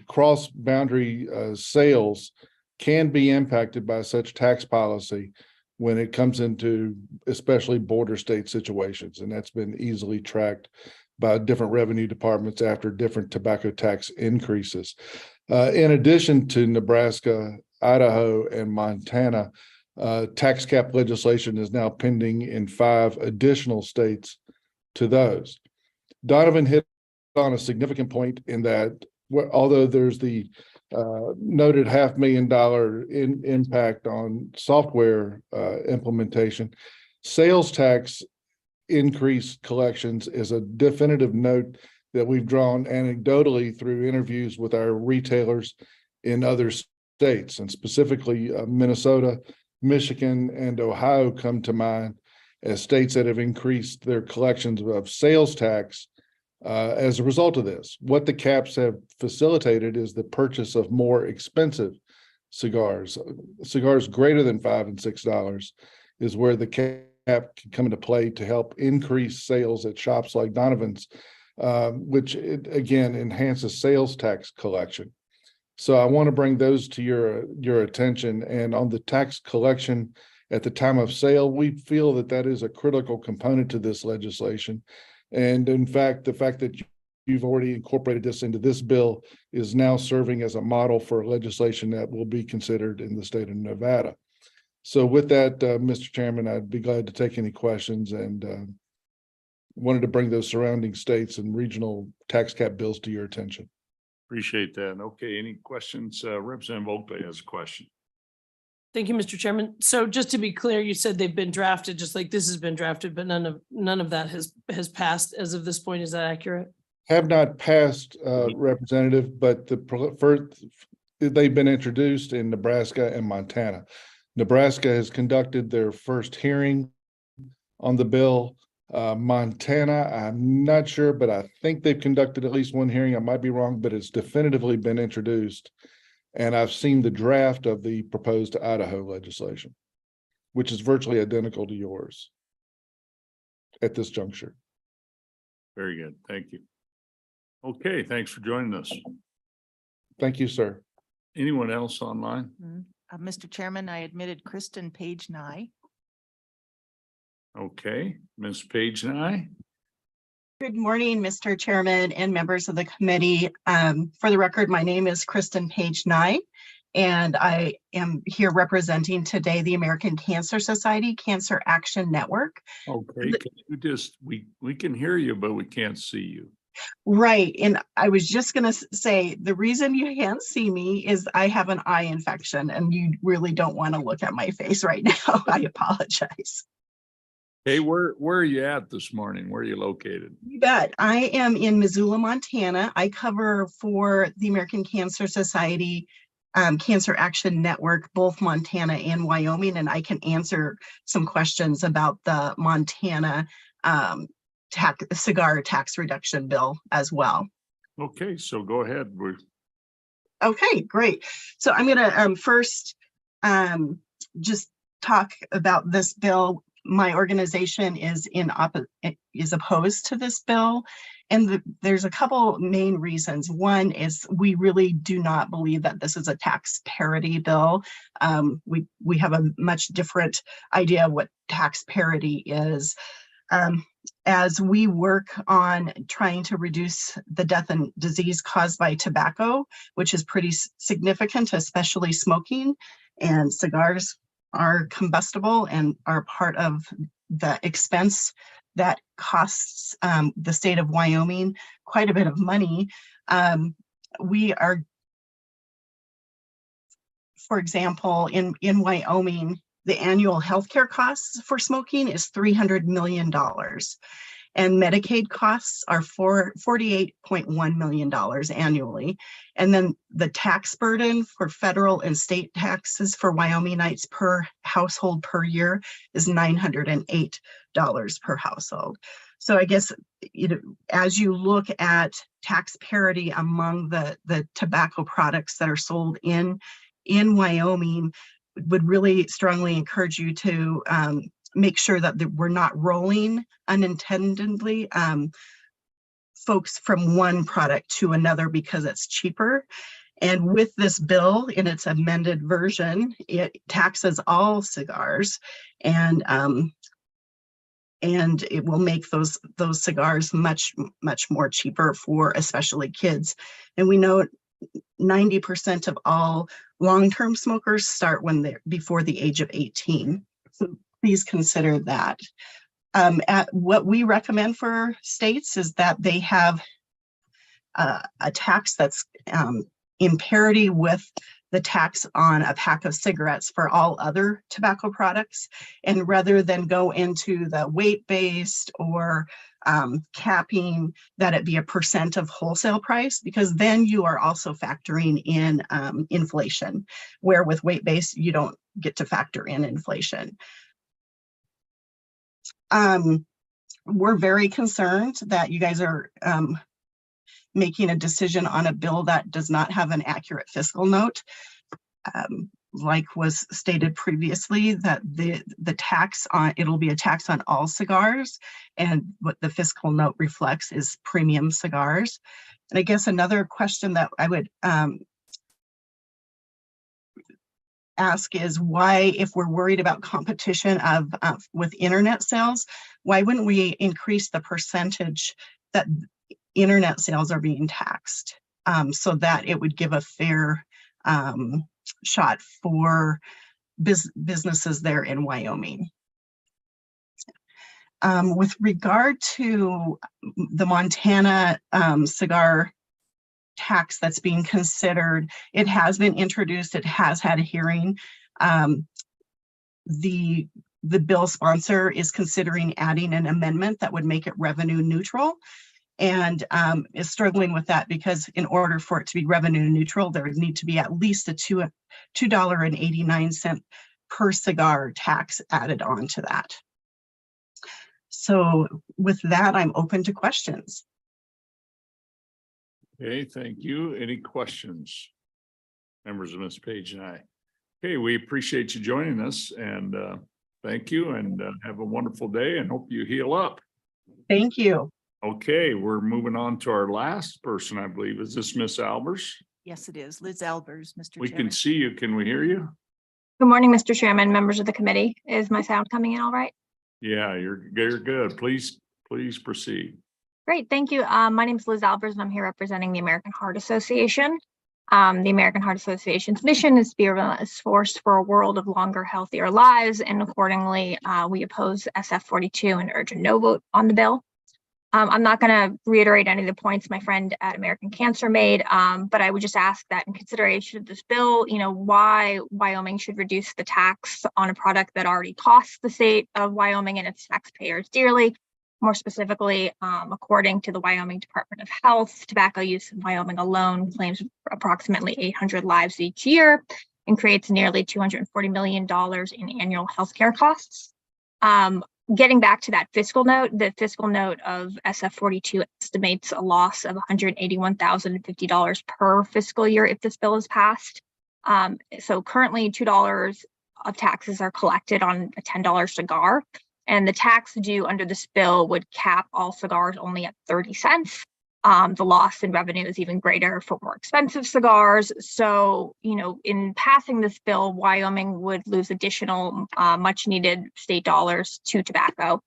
cross-boundary sales can be impacted by such tax policy when it comes into especially border state situations, and that's been easily tracked by different revenue departments after different tobacco tax increases. In addition to Nebraska, Idaho, and Montana, tax cap legislation is now pending in 5 additional states to those. Donovan hit on a significant point in that although there's the noted $500,000 impact on software implementation, sales tax increased collections is a definitive note that we've drawn anecdotally through interviews with our retailers in other states, and specifically Minnesota, Michigan, and Ohio come to mind as states that have increased their collections of sales tax as a result of this. What the caps have facilitated is the purchase of more expensive cigars. Cigars greater than $5 and $6 is where the cap can come into play to help increase sales at shops like Donovan's, which again enhances sales tax collection. So I want to bring those to your attention. And on the tax collection at the time of sale, we feel that that is a critical component to this legislation. And in fact, the fact that you've already incorporated this into this bill is now serving as a model for legislation that will be considered in the state of Nevada. So with that, Mr. Chairman, I'd be glad to take any questions and wanted to bring those surrounding states and regional tax cap bills to your attention. Appreciate that. Okay, any questions? Representative Oakley has a question. Thank you, Mr. Chairman. So just to be clear, you said they've been drafted, just like this has been drafted, but none of that has passed as of this point. Is that accurate? Have not passed, Representative, but first, they've been introduced in Nebraska and Montana. Nebraska has conducted their first hearing on the bill. Montana, I'm not sure, but I think they've conducted at least one hearing. I might be wrong, but it's definitively been introduced. And I've seen the draft of the proposed Idaho legislation, which is virtually identical to yours at this juncture. Very good. Thank you. Okay, thanks for joining us. Thank you, sir. Anyone else online? Mr. Chairman, I admitted Kristen Page Nye. Okay, Ms. Page and I. Good morning, Mr. Chairman and members of the committee. For the record, my name is Kristen Page Nye, and I am here representing today the American Cancer Society Cancer Action Network. Okay, can you just, we can hear you, but we can't see you. Right, and I was just gonna say, the reason you can't see me is I have an eye infection and you really don't want to look at my face right now. I apologize. Hey, where are you at this morning? Where are you located? You bet. I am in Missoula, Montana. I cover for the American Cancer Society Cancer Action Network, both Montana and Wyoming, and I can answer some questions about the Montana cigar tax reduction bill as well. Okay, so go ahead. Okay, great. So I'm gonna first just talk about this bill. My organization is opposed to this bill, and there's a couple main reasons. One is we really do not believe that this is a tax parity bill. We have a much different idea of what tax parity is. As we work on trying to reduce the death and disease caused by tobacco, which is pretty significant, especially smoking, and cigars are combustible and are part of the expense that costs the state of Wyoming quite a bit of money. We are, for example, in Wyoming, the annual healthcare costs for smoking is $300 million. And Medicaid costs are $48.1 million annually. And then the tax burden for federal and state taxes for Wyomingites per household per year is $908 per household. So I guess, you know, as you look at tax parity among the tobacco products that are sold in Wyoming, would really strongly encourage you to make sure that we're not rolling unintendedly folks from one product to another because it's cheaper. And with this bill in its amended version, it taxes all cigars, and it will make those cigars much more cheaper for especially kids. And we know 90% of all long-term smokers start when they're before the age of 18. So please consider that. At what we recommend for states is that they have a tax that's in parity with the tax on a pack of cigarettes for all other tobacco products. And rather than go into the weight-based or capping, that it be a percent of wholesale price, because then you are also factoring in inflation, where with weight-based, you don't get to factor in inflation. We're very concerned that you guys are making a decision on a bill that does not have an accurate fiscal note. Like was stated previously, that the tax on, it'll be a tax on all cigars, and what the fiscal note reflects is premium cigars. And I guess another question that I would ask is why, if we're worried about competition with internet sales, why wouldn't we increase the percentage that internet sales are being taxed, so that it would give a fair shot for businesses there in Wyoming. With regard to the Montana cigar tax that's being considered, it has been introduced, it has had a hearing. The bill sponsor is considering adding an amendment that would make it revenue neutral, and is struggling with that because in order for it to be revenue neutral, there would need to be at least a $2.89 per cigar tax added on to that. So with that, I'm open to questions. Okay, thank you. Any questions? Members of Ms. Page and I. Okay, we appreciate you joining us and thank you and have a wonderful day and hope you heal up. Thank you. Okay, we're moving on to our last person, I believe. Is this Miss Albers? Yes, it is. Liz Albers, Mr. We Chairman. can see you. Can we hear you? Good morning, Mr. Chairman, members of the committee. Is my sound coming in all right? Yeah, you're good. Please proceed. Great, thank you. My name is Liz Albers and I'm here representing the American Heart Association. The American Heart Association's mission is to be a force for a world of longer, healthier lives, and accordingly, we oppose SF42 and urge a no vote on the bill. I'm not going to reiterate any of the points my friend at American Cancer made, but I would just ask that in consideration of this bill, why Wyoming should reduce the tax on a product that already costs the state of Wyoming and its taxpayers dearly. More specifically, according to the Wyoming Department of Health, tobacco use in Wyoming alone claims approximately 800 lives each year and creates nearly $240 million in annual healthcare costs. Getting back to that fiscal note, the fiscal note of SF42 estimates a loss of $181,050 per fiscal year if this bill is passed. So currently $2 of taxes are collected on a $10 cigar, and the tax due under this bill would cap all cigars only at 30 cents. The loss in revenue is even greater for more expensive cigars. So, in passing this bill, Wyoming would lose additional much needed state dollars to tobacco.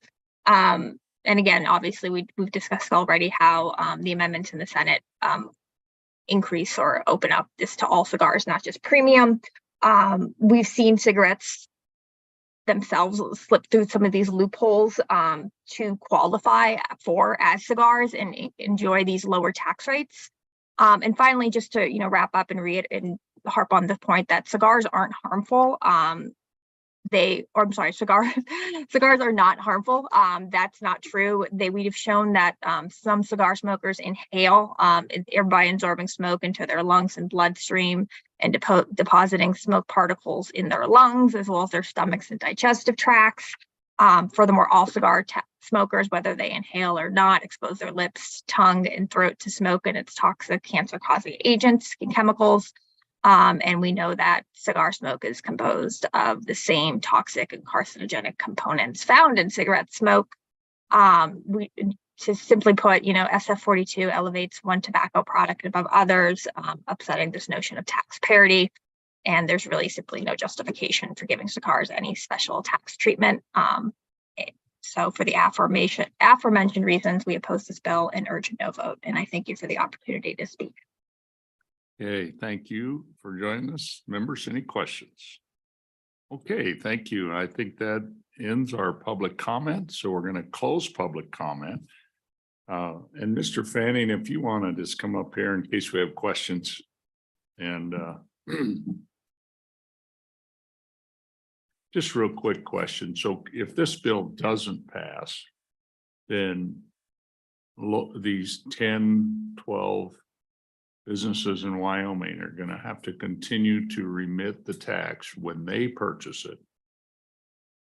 And again, obviously, we've discussed already how the amendments in the Senate increase or open up this to all cigars, not just premium. We've seen cigarettes themselves slip through some of these loopholes to qualify for as cigars and enjoy these lower tax rates. And finally, just to wrap up and harp on the point that cigars aren't harmful. Cigars are not harmful. That's not true. We've shown that some cigar smokers inhale thereby absorbing smoke into their lungs and bloodstream and depositing smoke particles in their lungs as well as their stomachs and digestive tracts. Furthermore, all cigar smokers, whether they inhale or not, expose their lips, tongue, and throat to smoke and its toxic cancer-causing agents and chemicals. And we know that cigar smoke is composed of the same toxic and carcinogenic components found in cigarette smoke. To simply put, SF42 elevates one tobacco product above others, upsetting this notion of tax parity. And there's really simply no justification for giving cigars any special tax treatment. So for the aforementioned reasons, we oppose this bill and urge a no vote. And I thank you for the opportunity to speak. Okay, thank you for joining us. Members, any questions? Okay, thank you. I think that ends our public comment. So we're going to close public comment. And Mr. Fanning, if you want to just come up here in case we have questions. And just real quick question. So if this bill doesn't pass, then these 10, 12 businesses in Wyoming are going to have to continue to remit the tax when they purchase it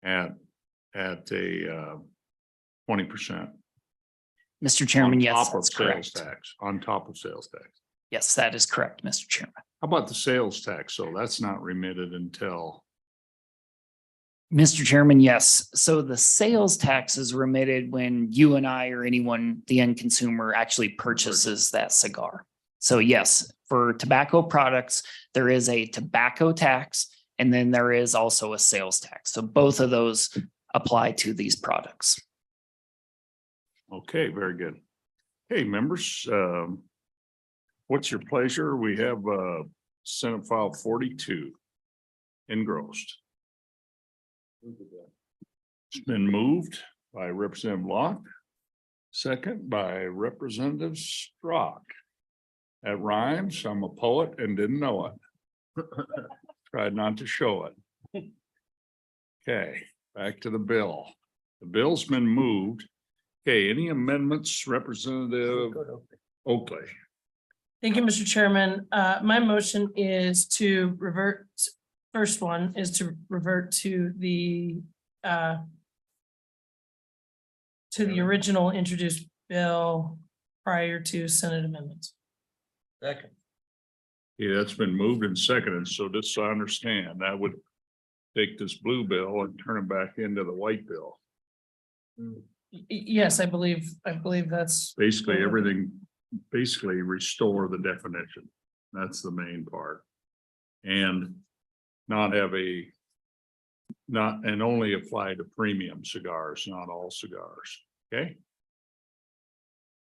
at a 20%. Mr. Chairman, yes, On top of that's sales correct. tax, on top of sales tax. Yes, that is correct, Mr. Chairman. How about the sales tax? So that's not remitted until, Mr. Chairman, yes. So the sales tax is remitted when you and I or anyone, the end consumer, actually purchases that cigar. So yes, for tobacco products, there is a tobacco tax and then there is also a sales tax. So both of those apply to these products. okay, very good. Hey, members, what's your pleasure? We have Senate File 42 engrossed. It's been moved by Representative Locke, second by Representative Strock. That rhymes. I'm a poet and didn't know it. Tried not to show it. Okay, back to the bill. The bill's been moved. Okay, any amendments, Representative Oakley? Thank you, Mr. Chairman. My motion is to revert, first one is to revert to the original introduced bill prior to Senate amendments. Second. Yeah, that's been moved and seconded, so just so I understand, that would take this blue bill and turn it back into the white bill. Yes, I believe that's. Basically, everything, basically restore the definition. That's the main part. And not have and only apply to premium cigars, not all cigars. Okay?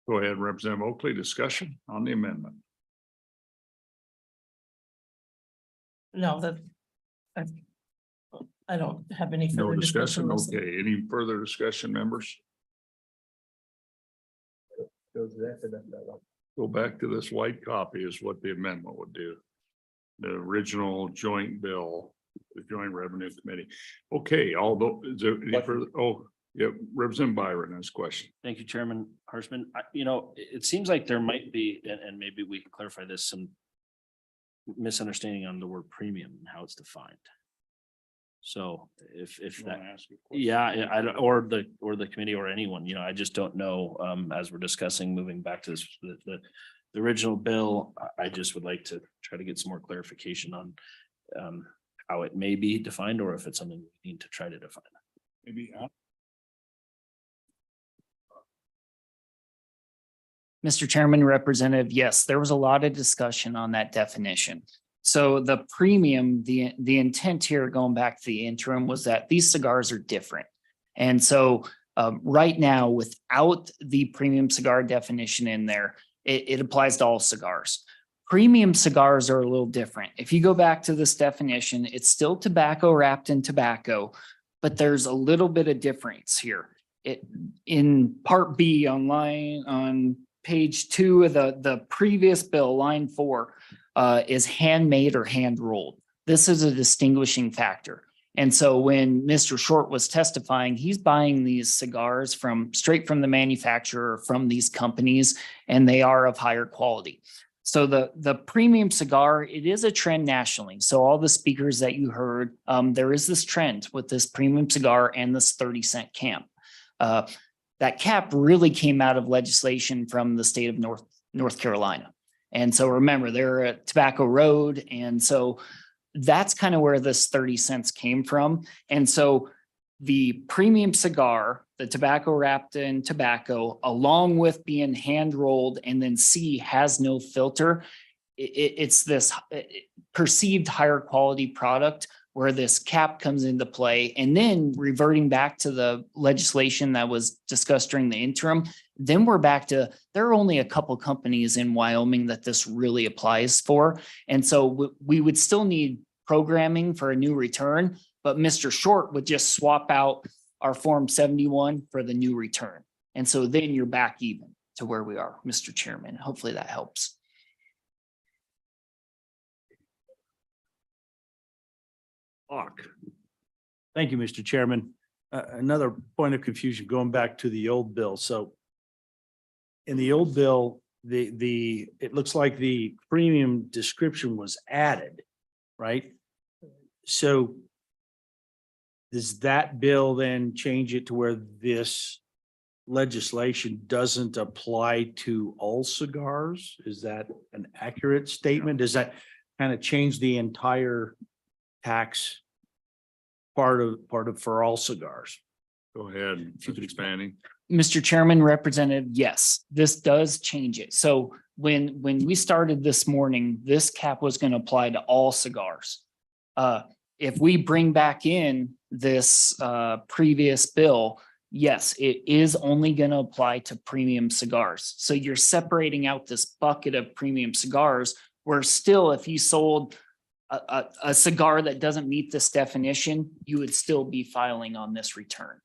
Go ahead, Representative Oakley, discussion on the amendment. No, I don't have any No further discussion, discussion. okay, any further discussion, members? Go back to this white copy is what the amendment would do. The original joint bill, the Joint Revenue Committee. Okay, although, is there any further, yeah, Representative Byron has a question. Thank you, Chairman Harshman. It seems like there might be, and maybe we can clarify this, some misunderstanding on the word premium and how it's defined. So if that, yeah, I don't, or the committee or anyone, I just don't know, as we're discussing, moving back to this, the original bill, I just would like to try to get some more clarification on how it may be defined, or if it's something we need to try to define. Maybe. Mr. Chairman, Representative, yes, there was a lot of discussion on that definition. So the premium, the intent here, going back to the interim, was that these cigars are different. And so right now, without the premium cigar definition in there, it applies to all cigars. Premium cigars are a little different. If you go back to this definition, it's still tobacco wrapped in tobacco, but there's a little bit of difference here. In Part B on page 2 of the previous bill, line 4, is handmade or hand rolled. This is a distinguishing factor. And so when Mr. Short was testifying, he's buying these cigars straight from the manufacturer, from these companies, and they are of higher quality. So the premium cigar, it is a trend nationally. So all the speakers that you heard, there is this trend with this premium cigar and this 30-cent cap. That cap really came out of legislation from the state of North Carolina. And so remember, they're at Tobacco Road. And so that's kind of where this 30 cents came from. And so the premium cigar, the tobacco wrapped in tobacco, along with being hand rolled and then C, has no filter. It's this perceived higher quality product where this cap comes into play. And then reverting back to the legislation that was discussed during the interim, then we're back to, there are only a couple companies in Wyoming that this really applies for. And so we would still need programming for a new return, but Mr. Short would just swap out our Form 71 for the new return. And so then you're back even to where we are, Mr. Chairman. Hopefully that helps. Thank you, Mr. Chairman. Another point of confusion, going back to the old bill. So in the old bill, it looks like the premium description was added, right? So does that bill then change it to where this legislation doesn't apply to all cigars? Is that an accurate statement? Does that kind of change the entire tax part of for all cigars? Go ahead, if you could expanding. Mr. Chairman, Representative, yes, this does change it. So when we started this morning, this cap was going to apply to all cigars. If we bring back in this previous bill, yes, it is only going to apply to premium cigars. So you're separating out this bucket of premium cigars where still, if you sold a cigar that doesn't meet this definition, you would still be filing on this return.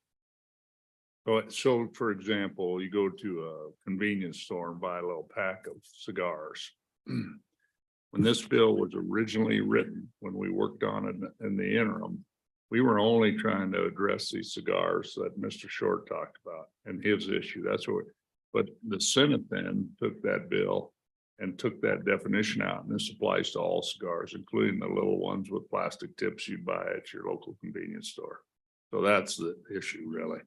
So for example, you go to a convenience store and buy a little pack of cigars. when this bill was originally written, when we worked on it in the interim, we were only trying to address these cigars that Mr. Short talked about and his issue. That's what, but the Senate then took that bill and took that definition out. And this applies to all cigars, including the little ones with plastic tips you'd buy at your local convenience store. So that's the issue, really.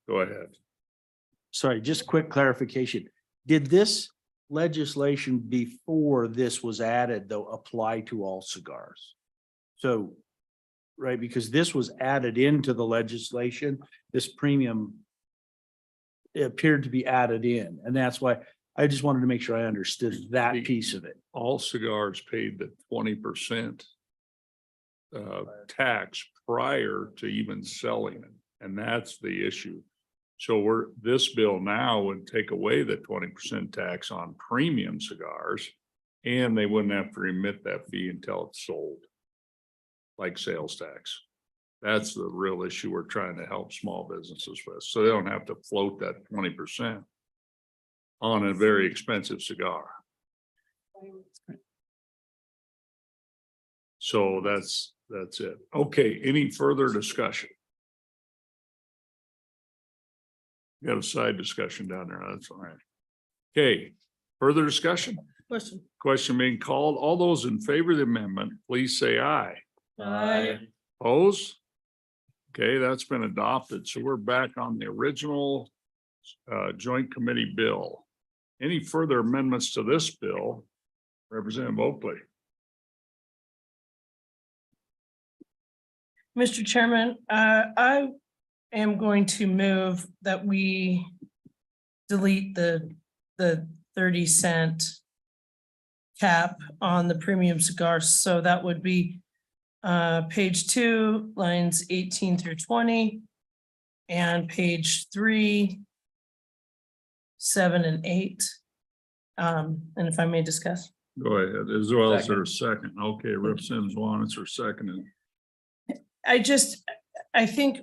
Go ahead. Sorry, just quick clarification. Did this legislation before this was added, though, apply to all cigars? So, right, because this was added into the legislation, this premium appeared to be added in, and that's why I just wanted to make sure I understood that piece of it. All cigars paid the 20% tax prior to even selling it. And that's the issue. So this bill now would take away the 20% tax on premium cigars, and they wouldn't have to remit that fee until it's sold, like sales tax. That's the real issue we're trying to help small businesses with. So they don't have to float that 20% on a very expensive cigar. So that's it. Okay, any further discussion? We got a side discussion down there. That's all right. Okay, further discussion? Question. Question being called. All those in favor of the amendment, please say aye. Aye. Oppose? Okay, that's been adopted. So we're back on the original joint committee bill. Any further amendments to this bill? Representative Oakley. Mr. Chairman, I am going to move that we delete the 30-cent cap on the premium cigars. So that would be page 2, lines 18 through 20, and page 3, 7, and 8. And if I may discuss. Go ahead, as well as their second. Okay, Rep. Sims wants her second. I think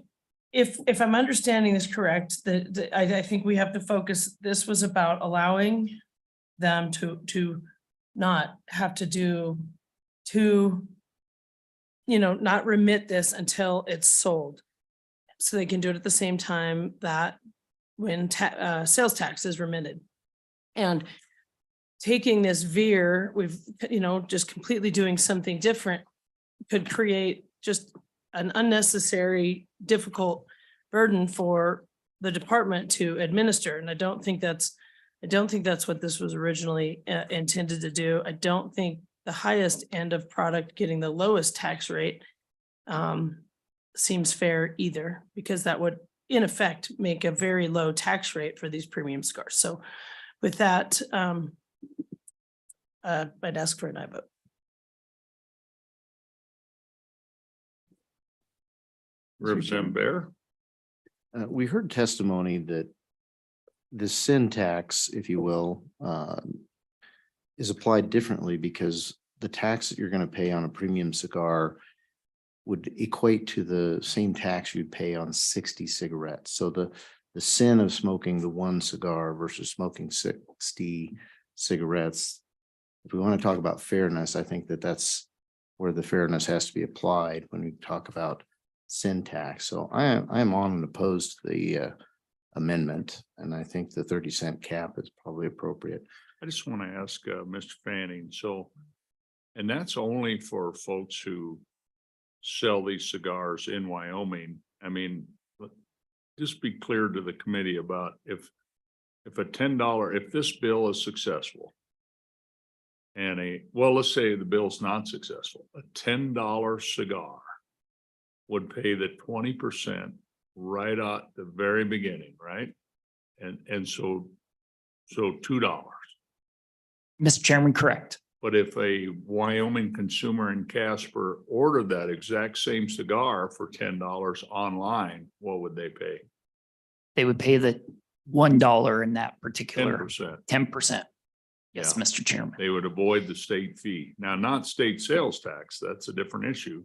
if I'm understanding this correct, I think we have to focus, this was about allowing them to not have to not remit this until it's sold. So they can do it at the same time that when sales tax is remitted. And taking this veer, we've, just completely doing something different could create just an unnecessary, difficult burden for the department to administer. And I don't think that's what this was originally intended to do. I don't think the highest end of product getting the lowest tax rate seems fair either, because that would in effect make a very low tax rate for these premium cigars. So with that, I'd ask for an aye vote. Representative Bear. We heard testimony that the sin tax, if you will, is applied differently because the tax that you're going to pay on a premium cigar would equate to the same tax you'd pay on 60 cigarettes. So the sin of smoking the one cigar versus smoking 60 cigarettes, if we want to talk about fairness, I think that's where the fairness has to be applied when we talk about sin tax. So I am on and opposed to the amendment, and I think the 30-cent cap is probably appropriate. I just want to ask Mr. Fanning, so, and that's only for folks who sell these cigars in Wyoming. I mean, just be clear to the committee about if if this bill is successful and let's say the bill's not successful, a $10 cigar would pay the 20% right at the very beginning, right? And so $2. Mr. Chairman, correct. But if a Wyoming consumer in Casper ordered that exact same cigar for $10 online, what would they pay? They would pay the $1 in that particular 10%. 10%. Yes, Yeah. Mr. Chairman. They would avoid the state fee. Now, not state sales tax, that's a different issue,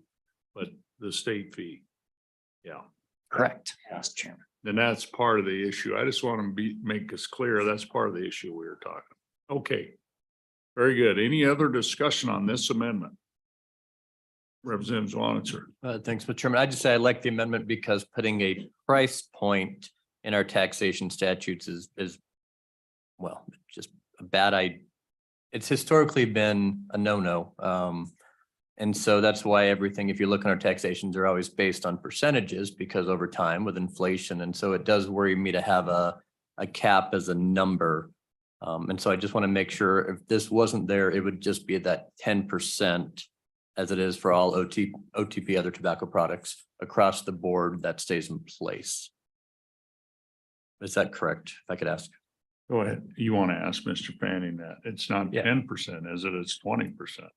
but the state fee. Yeah. Correct, Mr. Chairman. Then that's part of the issue. I just want to make us clear, that's part of the issue we were talking. Okay. Very good. Any other discussion on this amendment? Representative Swanitzer. Thanks, Mr. Chairman. I just say I like the amendment because putting a price point in our taxation statutes is well, just a bad idea. It's historically been a no-no. And so that's why everything, if you look at our taxations, are always based on percentages because over time with inflation. And so it does worry me to have a cap as a number. And so I just want to make sure if this wasn't there, it would just be that 10% as it is for all OTP, other tobacco products across the board that stays in place. Is that correct? If I could ask. Go ahead. You want to ask Mr. Fanning that? It's not Yeah. 10%, is it? It's 20%.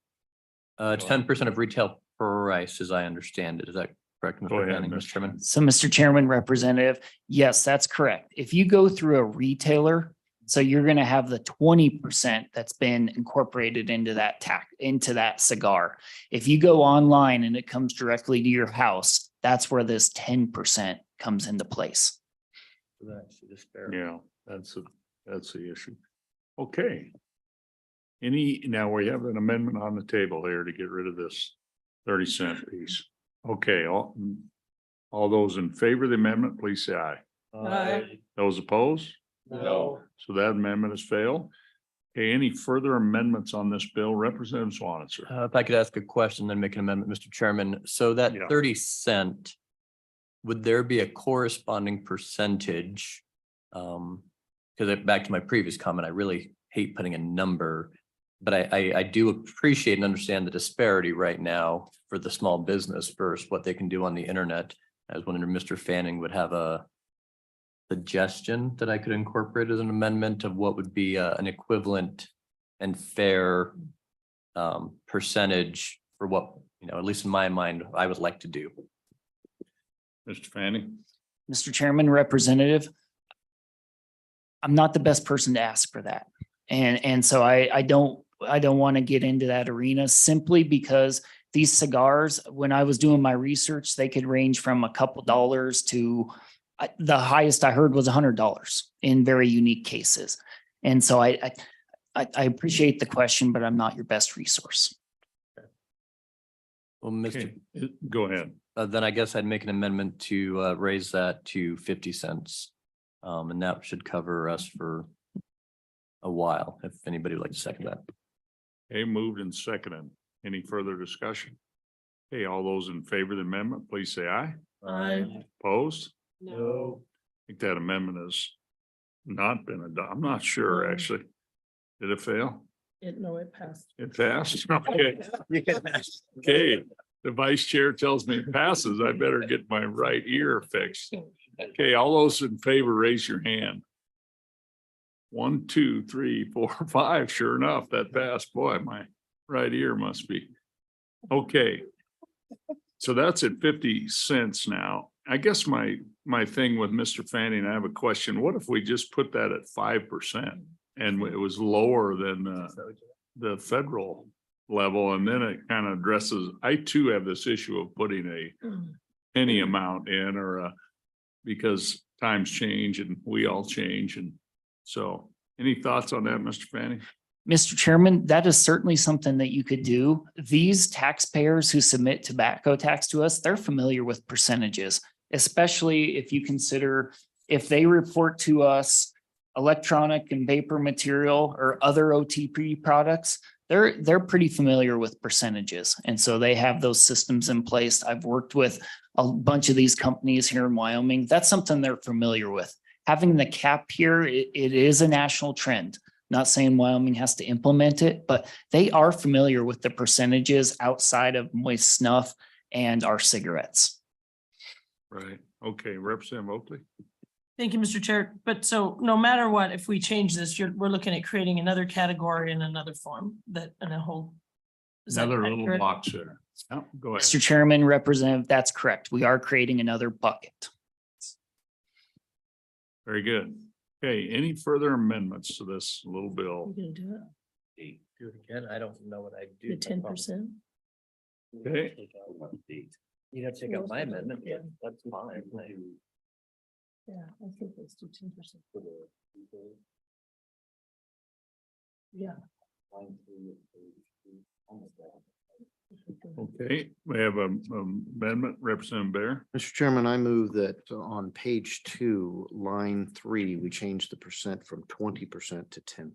It's 10% of retail price, as I understand it. Is that correct, Go Mr. ahead, Fanning, Mr. Mr. Chairman? So, Mr. Chairman, Representative, yes, that's correct. If you go through a retailer, so you're going to have the 20% that's been incorporated into that cigar. If you go online and it comes directly to your house, that's where this 10% comes into place. Yeah, that's the issue. Okay. Now we have an amendment on the table here to get rid of this 30-cent piece. Okay, all those in favor of the amendment, please say aye. Aye. Those opposed? No. So that amendment has failed. Okay, any further amendments on this bill? Representative Swanitzer. If I could ask a question, then make an amendment, Mr. Chairman. So that Yeah. 30 cent, would there be a corresponding percentage? Because back to my previous comment, I really hate putting a number, but I do appreciate and understand the disparity right now for the small business versus what they can do on the internet. I was wondering if Mr. Fanning would have a suggestion that I could incorporate as an amendment of what would be an equivalent and fair percentage for what, at least in my mind, I would like to do. Mr. Fanning. Mr. Chairman, Representative, I'm not the best person to ask for that. And so I don't want to get into that arena simply because these cigars, when I was doing my research, they could range from a couple dollars to the highest I heard was $100 in very unique cases. And so I appreciate the question, but I'm not your best resource. Well, Mr. Okay, go ahead. Then I guess I'd make an amendment to raise that to 50 cents. And that should cover us for a while, if anybody would like to second that. Okay, moved and seconded. Any further discussion? Okay, all those in favor of the amendment, please say aye. Aye. Opposed? No. I think that amendment has not been adopted. I'm not sure, No. actually. Did it fail? No, it passed. It passed? Okay. Okay, the vice chair tells me it passes. I better get my right ear fixed. Okay, all those in favor, raise your hand. 1, 2, 3, 4, 5. Sure enough, that passed. Boy, my right ear must be. Okay. So that's at 50 cents now. I guess my thing with Mr. Fanning, I have a question. What if we just put that at 5% and it was lower than the federal level? And then it kind of addresses, I too have this issue of putting a penny amount in because times change and we all change. And so any thoughts on that, Mr. Fanning? Mr. Chairman, that is certainly something that you could do. These taxpayers who submit tobacco tax to us, they're familiar with percentages, especially if you consider if they report to us electronic and vapor material or other OTP products, they're pretty familiar with percentages. And so they have those systems in place. I've worked with a bunch of these companies here in Wyoming. That's something they're familiar with. Having the cap here, it is a national trend. Not saying Wyoming has to implement it, but they are familiar with the percentages outside of moist snuff and our cigarettes. Right. Okay, Representative Oakley. Thank you, Mr. Chair. But so no matter what, if we change this, we're looking at creating another category in another form in a whole. Is that Another little accurate? box there. Oh, go ahead. Mr. Chairman, Representative, that's correct. We are creating another bucket. Very good. Okay, any further amendments to this little bill? We're gonna do it. Do it again. I don't know what I do. The 10%. Okay. You'd have to take out my amendment. Yeah, that's fine. Yeah, I think let's do 10%. Yeah. Okay, we have a amendment, Representative Bear. Mr. Chairman, I move that on page 2, line 3, we change the percent from 20% to 10%.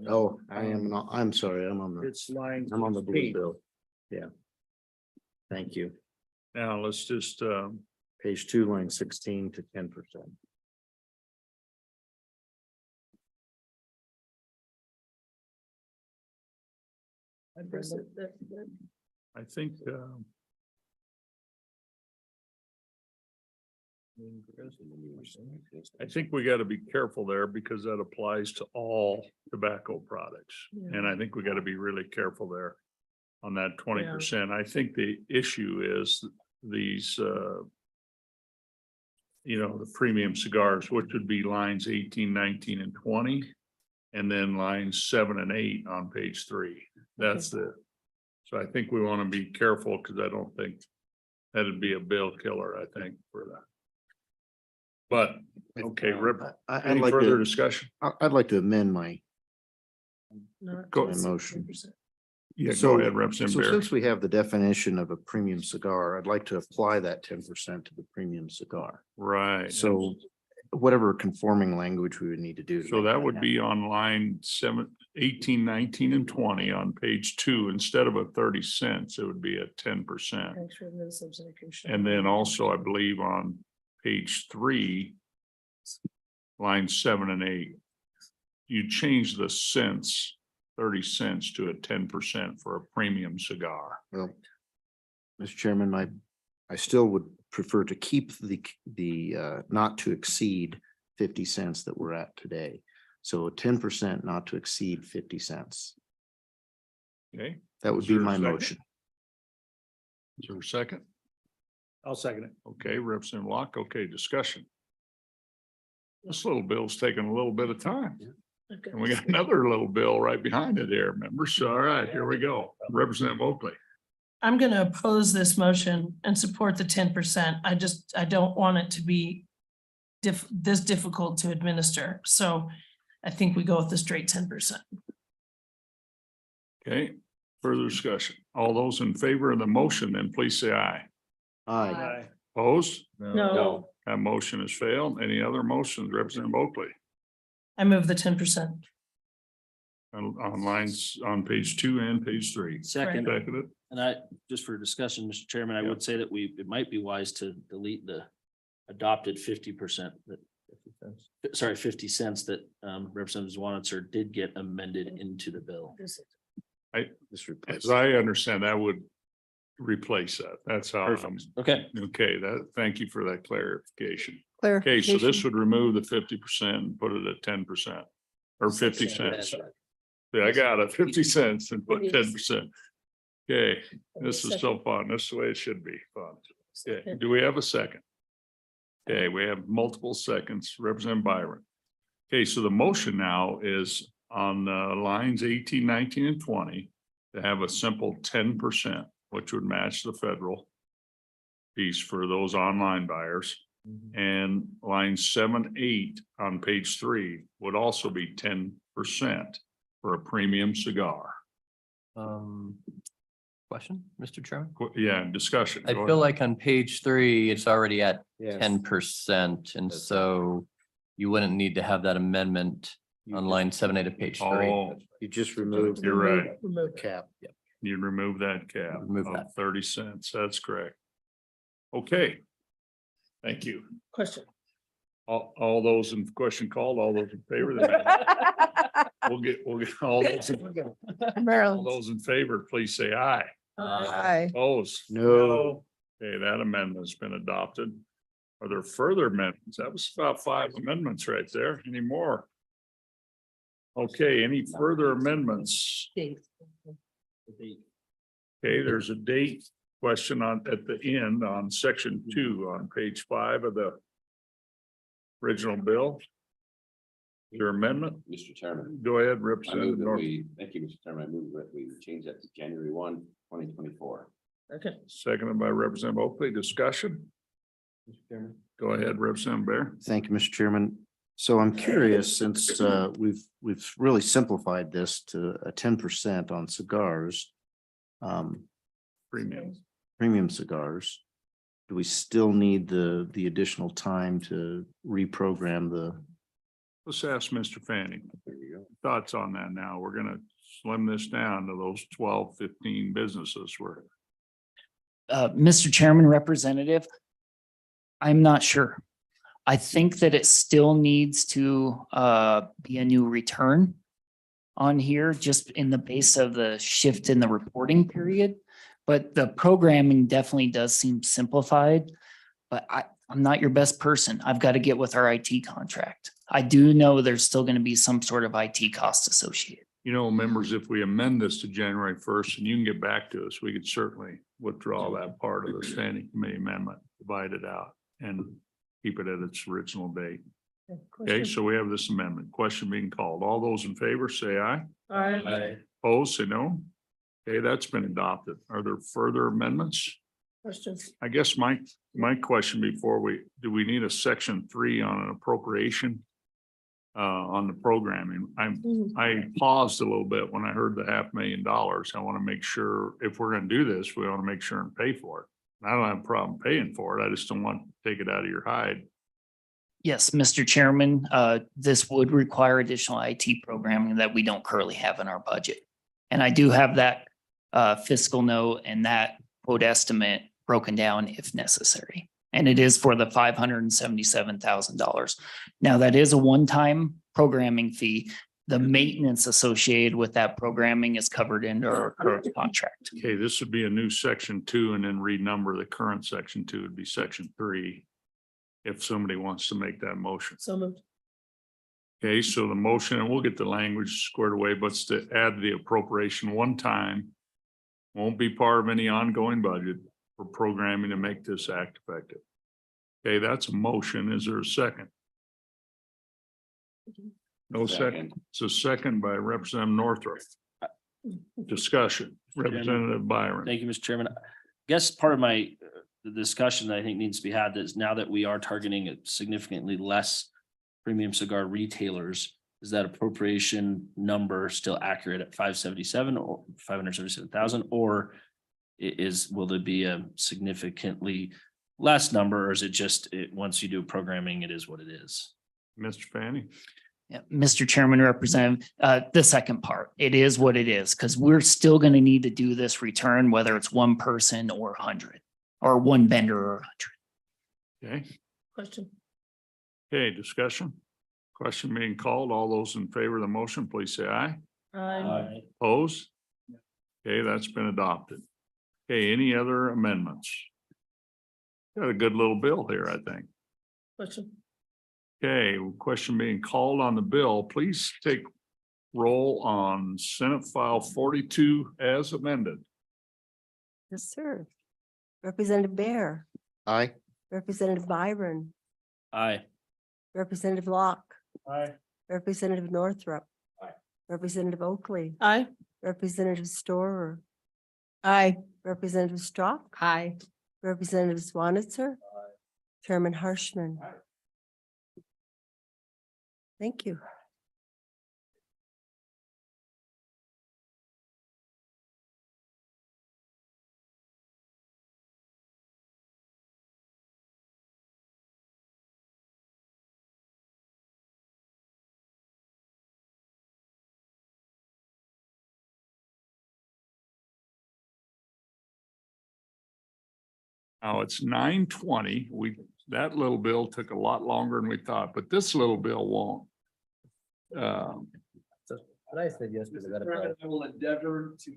Oh, I am not, I'm sorry, I'm on the, It's line. I'm on the blue 16. bill. Yeah. Thank you. Now, let's just, Page 2, line 16 to 10%. I think, I think we got to be careful there because that applies to all tobacco products. And I think we got to be really careful there on that 20%. I think the issue is these, the premium cigars, which would be lines 18, 19, and 20. And then lines 7 and 8 on page 3. That's so I think we want to be careful because I don't think that'd be a bill killer, I think, for that. But, okay, I'd any like further to, discussion? I'd like to amend my Go, motion. yeah, So- go ahead, Representative So Bear. since we have the definition of a premium cigar, I'd like to apply that 10% to the premium cigar. Right. So whatever conforming language we would need to do. to So make that would happen. be on line 18, 19, and 20 on page 2. Instead of a 30 cents, it would be a 10%. And then also, I believe on page 3, lines 7 and 8, you change the cents, 30 cents to a 10% for a premium cigar. Well, Mr. Chairman, I still would prefer to keep the not to exceed 50 cents that we're at today. So 10% not to exceed 50 cents. Okay, That would Is be there a my second? motion. is there a second? I'll second it. Okay, Representative Locke, okay, discussion. This little bill's taking a little bit of time. And we got another little bill right behind it there, members. So, all right, here we go. Representative Oakley. I'm going to oppose this motion and support the 10%. I don't want it to be this difficult to administer. So I think we go with the straight 10%. Okay, further discussion. All those in favor of the motion, then please say aye. Aye. Opposed? No. That motion has failed. Any other motions? Representative Oakley I move the 10%. on lines on page 2 and page 3. Second, Seconded. and I, just for discussion, Mr. Chairman, I would say that it might be wise to delete the adopted 50% that, sorry, 50 cents that Representative Zwanitzer did get amended into the bill. This As I understand, that would replace that. That's how. Perfect. Okay. Okay, thank you for that clarification. Okay, so this would remove the 50% and put it at 10% or 50 cents. Yeah, I got it, 50 cents and put 10%. Okay, this is so fun. This is the way it should be fun. Okay, do we have a second? Okay, we have multiple seconds. Representative Byron. Okay, so the motion now is on lines 18, 19, and 20 to have a simple 10%, which would match the federal piece for those online buyers. And line 7, 8 on page 3 would also be 10% for a premium cigar. Question, Mr. Chairman? Yeah, discussion. I Go feel ahead. like on page 3, it's already at Yes. 10%, and so you wouldn't need to have that amendment on line 7, 8 of page 3. Oh, You just removed. you're right. The cap. You'd remove that cap Remove of that. 30 cents. That's correct. Okay. Thank you. Question. All those in question called, all those in favor. then We'll get all those in favor, please say aye. Aye. Opposed? No. Okay, that amendment's been adopted. Are there further amendments? That was about 5 amendments right there. Any more? Okay, any further amendments? Okay, there's a date question at the end on section 2 on page 5 of the original bill. Your amendment? Mr. Chairman. Go ahead, I move Representative that Norton. thank you, Mr. Chairman. I move that we change that to January 1, 2024. Okay. Seconded by Representative Oakley. Discussion? Mr. Chairman. Go ahead, Representative Bear. Thank you, Mr. Chairman. So I'm curious, since we've really simplified this to a 10% on cigars. Premium. Premium cigars. Do we still need the additional time to reprogram the? Let's ask Mr. Fanning. Thoughts on that now? We're gonna slim this down to those 12, 15 businesses where Mr. Chairman, Representative, I'm not sure. I think that it still needs to be a new return on here, just in the base of the shift in the reporting period. But the programming definitely does seem simplified. But I'm not your best person. I've got to get with our IT contract. I do know there's still going to be some sort of IT cost associated. you know, members, if we amend this to January 1st and you can get back to us, we could certainly withdraw that part of the standing committee amendment, divide it out and keep it at its original date. Okay, so we have this amendment. Question being called. All those in favor, say aye. Aye. Opposed, say no. Okay, that's been adopted. Are there further amendments? Questions? I guess my question before do we need a section 3 on an appropriation? On the programming, I paused a little bit when I heard the $500,000. I want to make sure if we're going to do this, we want to make sure and pay for it. I don't have a problem paying for it. I just don't want to take it out of your hide. Yes, Mr. Chairman, this would require additional IT programming that we don't currently have in our budget. And I do have that fiscal note and that quote estimate broken down if necessary. And it is for the $577,000. Now, that is a one-time programming fee. The maintenance associated with that programming is covered in our current contract. Okay, this would be a new section 2 and then renumber the current section 2 would be section 3. If somebody wants to make that motion. So moved. Okay, so the motion, and we'll get the language squared away, but it's to add the appropriation one time. Won't be part of any ongoing budget for programming to make this act effective. Okay, that's a motion. Is there a second? No second. It's a second by Representative Northrup. Discussion, Representative Byron. Thank you, Mr. Chairman. I guess part of my the discussion that I think needs to be had is now that we are targeting a significantly less premium cigar retailers, is that appropriation number still accurate at 577 or 577,000, or will there be a significantly less number, or is it just once you do programming, it is what it is? Mr. Fanning. Yeah, Mr. Chairman, Representative, the second part, it is what it is, because we're still going to need to do this return, whether it's one person or 100, or one vendor or 100. Okay, Question. okay, discussion. Question being called. All those in favor of the motion, please say aye. Aye. Opposed? Okay, that's been adopted. Okay, any other amendments? Got a good little bill here, I think. Question. Okay, question being called on the bill. Please take roll on Senate File 42 as amended. Yes, sir. Representative Bear, Aye. Representative Byron, Aye. Representative Locke, Aye. Representative Northrup. Aye. Representative Oakley, Aye. Representative Storer, Aye. Representative Strock. Aye. Representative Swanitzer. Chairman Harshman. Thank you. Now it's 9:20. That little bill took a lot longer than we thought, but this little bill won't. What I said yesterday. I will endeavor to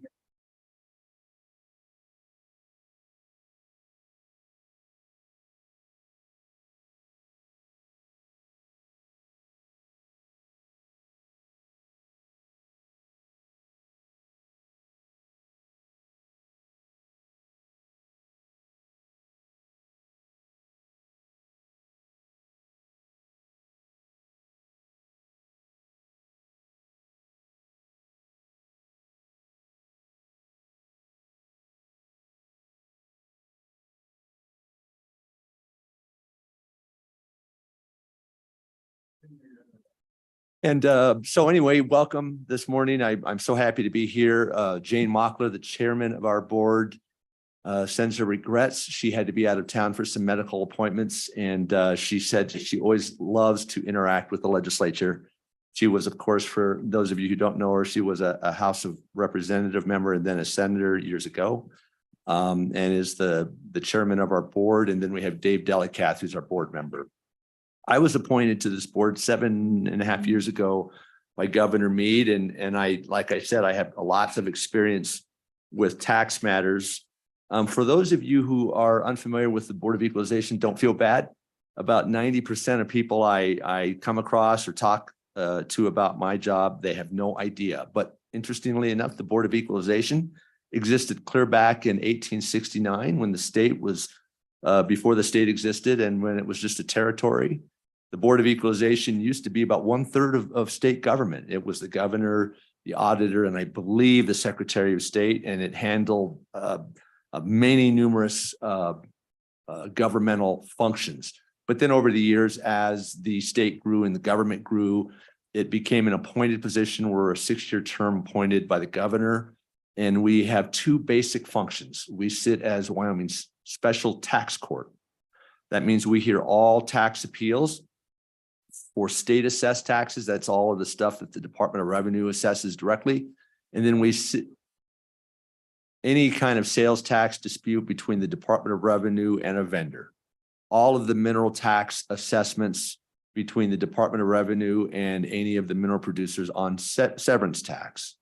And so anyway, welcome this morning. I'm so happy to be here. Jane Mockler, the chairman of our board, sends her regrets. She had to be out of town for some medical appointments, and she said she always loves to interact with the legislature. She was, of course, for those of you who don't know her, she was a House of Representative member and then a senator years ago, and is the chairman of our board. And then we have Dave Delicath, who's our board member. I was appointed to this board 7.5 years ago by Governor Meade. And I, like I said, I have lots of experience with tax matters. For those of you who are unfamiliar with the Board of Equalization, don't feel bad. About 90% of people I come across or talk to about my job, they have no idea. But interestingly enough, the Board of Equalization existed clear back in 1869 when the state was, before the state existed and when it was just a territory. The Board of Equalization used to be about 1/3 of state government. It was the governor, the auditor, and I believe the Secretary of State, and it handled many numerous governmental functions. But then over the years, as the state grew and the government grew, it became an appointed position. We're a 6-year term appointed by the governor, and we have two basic functions. We sit as Wyoming's special tax court. That means we hear all tax appeals for state assessed taxes. That's all of the stuff that the Department of Revenue assesses directly. And then we sit any kind of sales tax dispute between the Department of Revenue and a vendor. All of the mineral tax assessments between the Department of Revenue and any of the mineral producers on severance tax.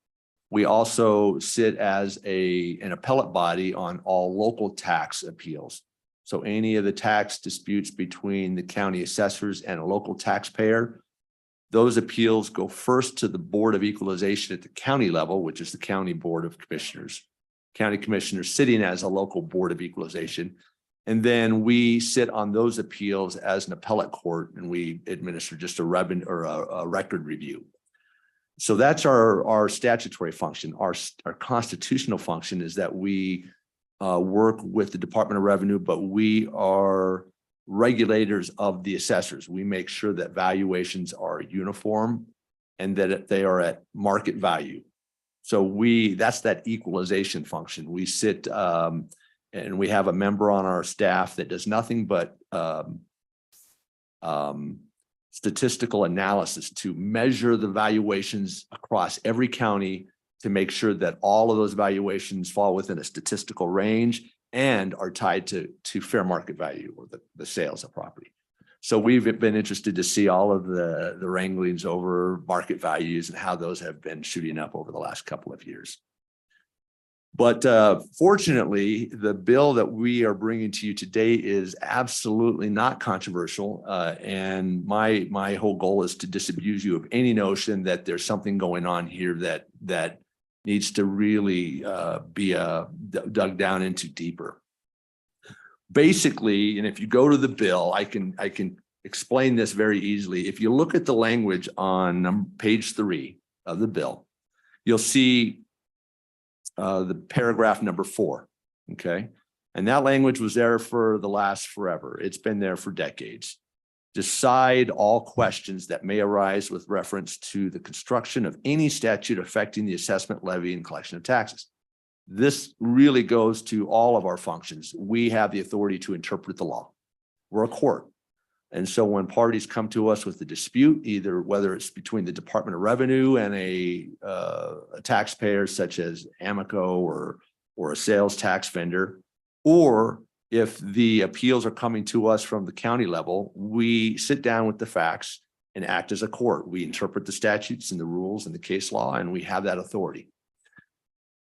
We also sit as an appellate body on all local tax appeals. So any of the tax disputes between the county assessors and a local taxpayer, those appeals go first to the Board of Equalization at the county level, which is the County Board of Commissioners. County commissioners sitting as a local Board of Equalization. And then we sit on those appeals as an appellate court, and we administer just a revenue or a record review. So that's our statutory function. Our constitutional function is that we work with the Department of Revenue, but we are regulators of the assessors. We make sure that valuations are uniform and that they are at market value. So that's that equalization function. We sit and we have a member on our staff that does nothing but statistical analysis to measure the valuations across every county to make sure that all of those valuations fall within a statistical range and are tied to fair market value or the sales of property. So we've been interested to see all of the wranglings over market values and how those have been shooting up over the last couple of years. But fortunately, the bill that we are bringing to you today is absolutely not controversial. And my whole goal is to disabuse you of any notion that there's something going on here that needs to really be dug down into deeper. Basically, and if you go to the bill, I can explain this very easily. If you look at the language on page 3 of the bill, you'll see the paragraph number 4. Okay. And that language was there for the last forever. It's been there for decades. Decide all questions that may arise with reference to the construction of any statute affecting the assessment, levy, and collection of taxes. This really goes to all of our functions. We have the authority to interpret the law. We're a court. And so when parties come to us with a dispute, either whether it's between the Department of Revenue and a taxpayer such as Amoco or a sales tax vendor, or if the appeals are coming to us from the county level, we sit down with the facts and act as a court. We interpret the statutes and the rules and the case law, and we have that authority.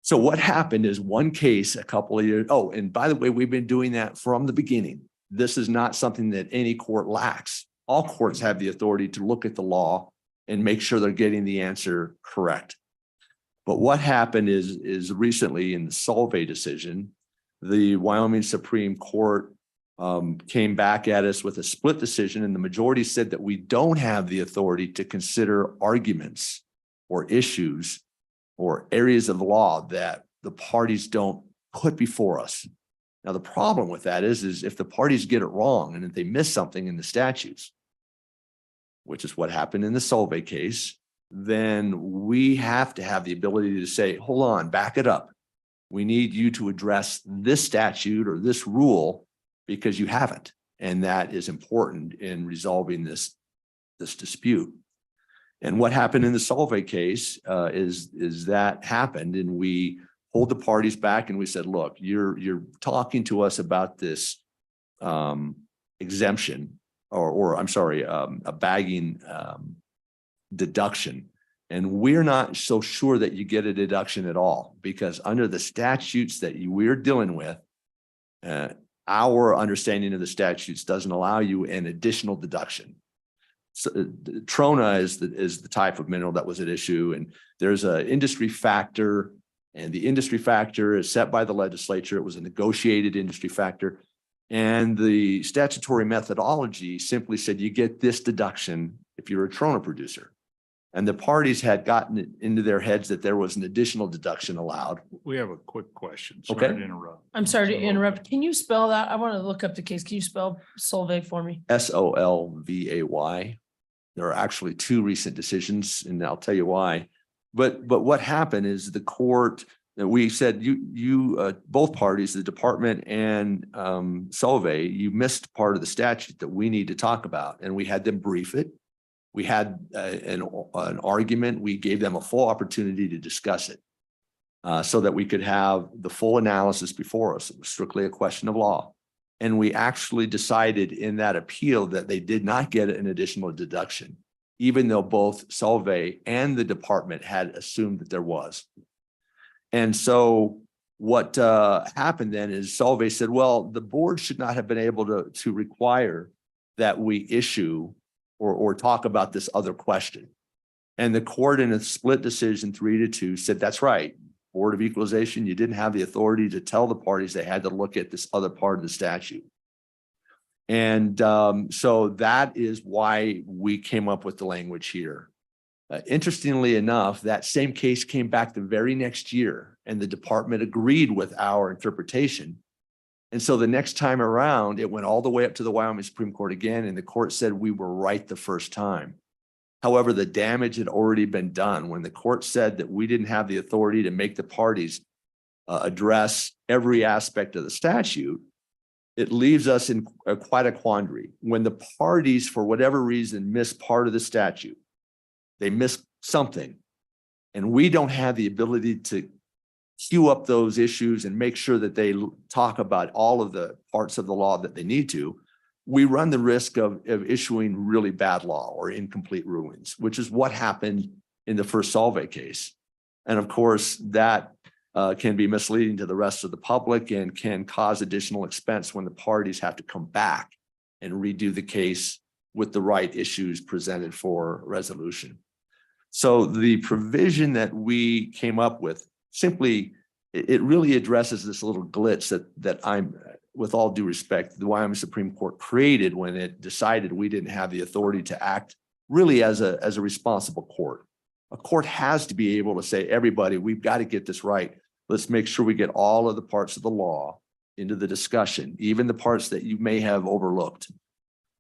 So what happened is one case a couple of years, oh, and by the way, we've been doing that from the beginning. This is not something that any court lacks. All courts have the authority to look at the law and make sure they're getting the answer correct. But what happened is recently in the Solvay decision, the Wyoming Supreme Court came back at us with a split decision, and the majority said that we don't have the authority to consider arguments or issues or areas of the law that the parties don't put before us. Now, the problem with that is if the parties get it wrong and if they miss something in the statutes, which is what happened in the Solvay case, then we have to have the ability to say, hold on, back it up. We need you to address this statute or this rule because you haven't. And that is important in resolving this dispute. And what happened in the Solvay case is that happened, and we pulled the parties back and we said, look, you're talking to us about this exemption or I'm sorry, a bagging deduction. And we're not so sure that you get a deduction at all, because under the statutes that we're dealing with, our understanding of the statutes doesn't allow you an additional deduction. So, trona is the type of mineral that was at issue, and there's an industry factor, and the industry factor is set by the legislature. It was a negotiated industry factor, and the statutory methodology simply said you get this deduction if you're a trona producer. And the parties had gotten it into their heads that there was an additional deduction allowed. We have a quick question. Okay. Sorry to interrupt. I'm sorry to interrupt. Can you spell that? I want to look up the case. Can you spell Solvay for me? Solvay. There are actually two recent decisions, and I'll tell you why. But what happened is the court, we said you both parties, the department and Solvay, you missed part of the statute that we need to talk about, and we had them brief it. We had an argument. We gave them a full opportunity to discuss it so that we could have the full analysis before us. It was strictly a question of law. And we actually decided in that appeal that they did not get an additional deduction, even though both Solvay and the department had assumed that there was. And so what happened then is Solvay said, well, the board should not have been able to require that we issue or talk about this other question. And the court in a split decision 3-2 said, that's right. Board of Equalization, you didn't have the authority to tell the parties they had to look at this other part of the statute. And so that is why we came up with the language here. Interestingly enough, that same case came back the very next year, and the department agreed with our interpretation. And so the next time around, it went all the way up to the Wyoming Supreme Court again, and the court said we were right the first time. However, the damage had already been done when the court said that we didn't have the authority to make the parties address every aspect of the statute. It leaves us in quite a quandary. When the parties, for whatever reason, miss part of the statute, they miss something, and we don't have the ability to queue up those issues and make sure that they talk about all of the parts of the law that they need to, we run the risk of issuing really bad law or incomplete rulings, which is what happened in the first Solvay case. And of course, that can be misleading to the rest of the public and can cause additional expense when the parties have to come back and redo the case with the right issues presented for resolution. So the provision that we came up with simply, it really addresses this little glitch that I'm, with all due respect, the Wyoming Supreme Court created when it decided we didn't have the authority to act really as a responsible court. A court has to be able to say, everybody, we've got to get this right. Let's make sure we get all of the parts of the law into the discussion, even the parts that you may have overlooked.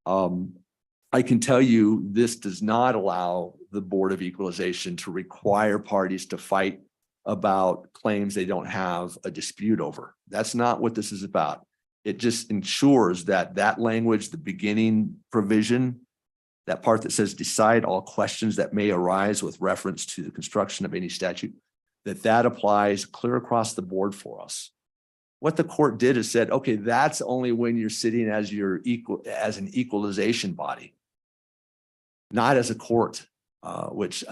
I can tell you this does not allow the Board of Equalization to require parties to fight about claims they don't have a dispute over. That's not what this is about. It just ensures that that language, the beginning provision, that part that says decide all questions that may arise with reference to the construction of any statute, that applies clear across the board for us. What the court did is said, okay, that's only when you're sitting as an equalization body, not as a court, which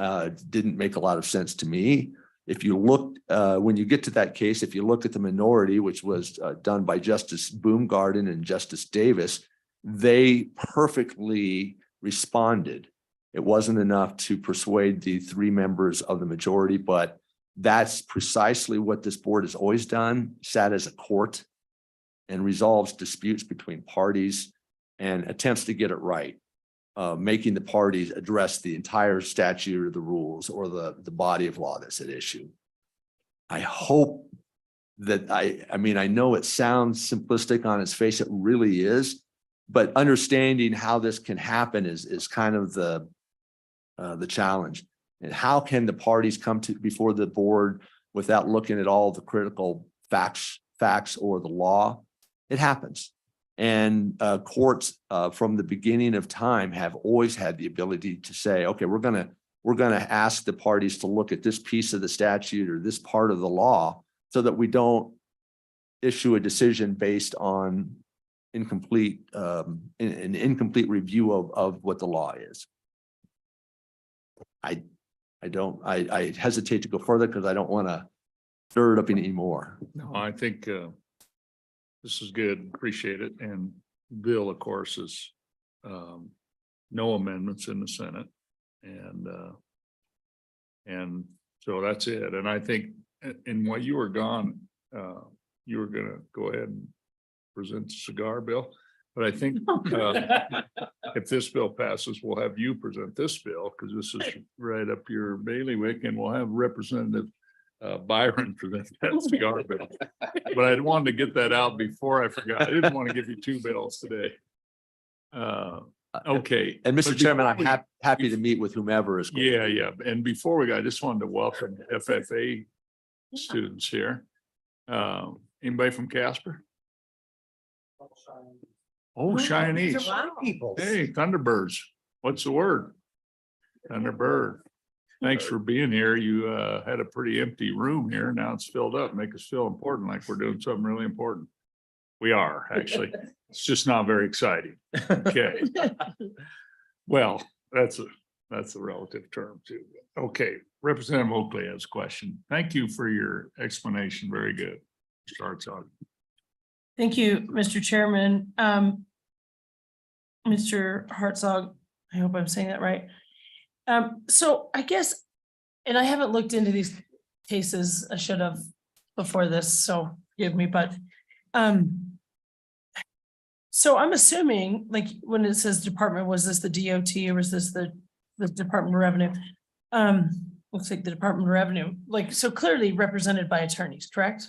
didn't make a lot of sense to me. If you look, when you get to that case, if you look at the minority, which was done by Justice Boomgarden and Justice Davis, they perfectly responded. It wasn't enough to persuade the 3 members of the majority, but that's precisely what this board has always done, sat as a court and resolves disputes between parties and attempts to get it right. Making the parties address the entire statute or the rules or the body of law that's at issue. I hope that I mean, I know it sounds simplistic on its face, it really is, but understanding how this can happen is kind of the challenge. And how can the parties come to before the board without looking at all the critical facts or the law? It happens. And courts from the beginning of time have always had the ability to say, okay, we're gonna ask the parties to look at this piece of the statute or this part of the law so that we don't issue a decision based on an incomplete review of what the law is. I hesitate to go further because I don't want to stir it up anymore. No, I think this is good. Appreciate it. And Bill, of course, is no amendments in the Senate. And so that's it. And I think, and while you were gone, you were gonna go ahead and present the cigar bill. But I think if this bill passes, we'll have you present this bill because this is right up your bailiwick, and we'll have Representative Byron present that cigar bill. But I wanted to get that out before I forgot. I didn't want to give you two bills today. Okay. And Mr. But Chairman, I'm before happy to meet with whomever is. Yeah. And before we go, I just wanted to welcome FFA students here. Anybody from Casper? Oh, Cheyennes. Hey, Thunderbirds. What's the word? Thunderbird. Thanks for being here. You had a pretty empty room here. Now it's filled up. Make us feel important, like we're doing something really important. We are, actually. It's just not very exciting. Okay. Well, that's a relative term too. Okay, Representative Oakley has a question. Thank you for your explanation. Very good. Starts on. Thank you, Mr. Chairman. Mr. Hartzog, I hope I'm saying that right. So I guess, and I haven't looked into these cases, I should have before this, so forgive me, but so I'm assuming, like, when it says department, was this the DOT or was this the Department of Revenue? Looks like the Department of Revenue, like, so clearly represented by attorneys, correct?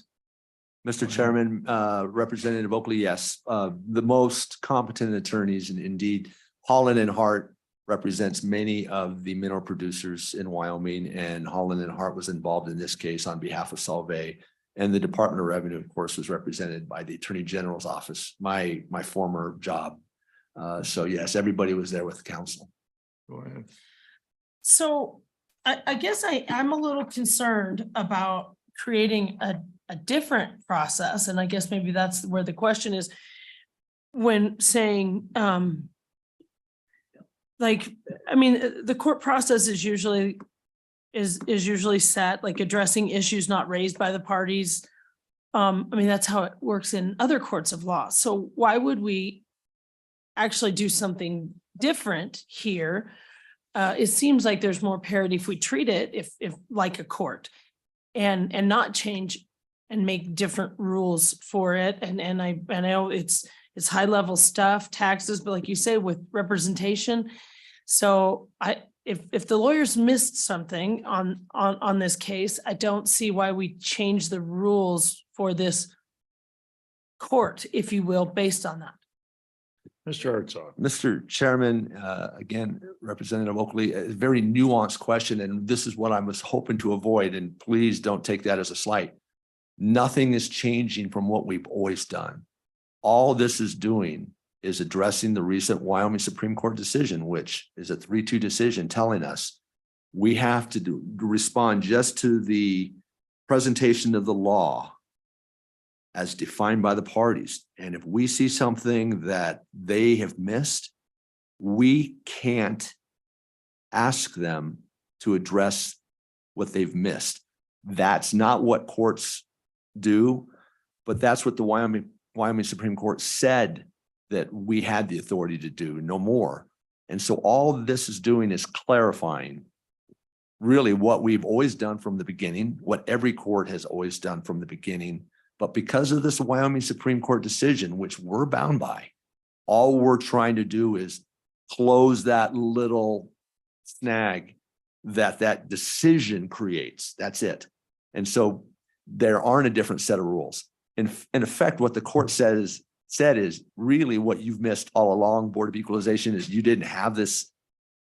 Mr. Chairman, Representative Oakley, yes, the most competent attorneys, and indeed Holland and Hart represents many of the mineral producers in Wyoming, and Holland and Hart was involved in this case on behalf of Solvay. And the Department of Revenue, of course, was represented by the Attorney General's office, my former job. So yes, everybody was there with the council. Go ahead. So I guess I'm a little concerned about creating a different process. And I guess maybe that's where the question is when saying, like, I mean, the court process is usually set, like addressing issues not raised by the parties. I mean, that's how it works in other courts of law. So why would we actually do something different here? It seems like there's more parity if we treat it if like a court and not change and make different rules for it. And I know it's high level stuff, taxes, but like you say, with representation. So if the lawyers missed something on this case, I don't see why we change the rules for this court, if you will, based on that. Mr. Hartzog. Mr. Chairman, again, Representative Oakley, a very nuanced question, and this is what I was hoping to avoid, and please don't take that as a slight. Nothing is changing from what we've always done. All this is doing is addressing the recent Wyoming Supreme Court decision, which is a 3-2 decision telling us we have to respond just to the presentation of the law as defined by the parties. And if we see something that they have missed, we can't ask them to address what they've missed. That's not what courts do, but that's what the Wyoming Supreme Court said that we had the authority to do, no more. And so all this is doing is clarifying really what we've always done from the beginning, what every court has always done from the beginning. But because of this Wyoming Supreme Court decision, which we're bound by, all we're trying to do is close that little snag that decision creates. That's it. And so there aren't a different set of rules. In effect, what the court says said is really what you've missed all along, Board of Equalization, is you didn't have this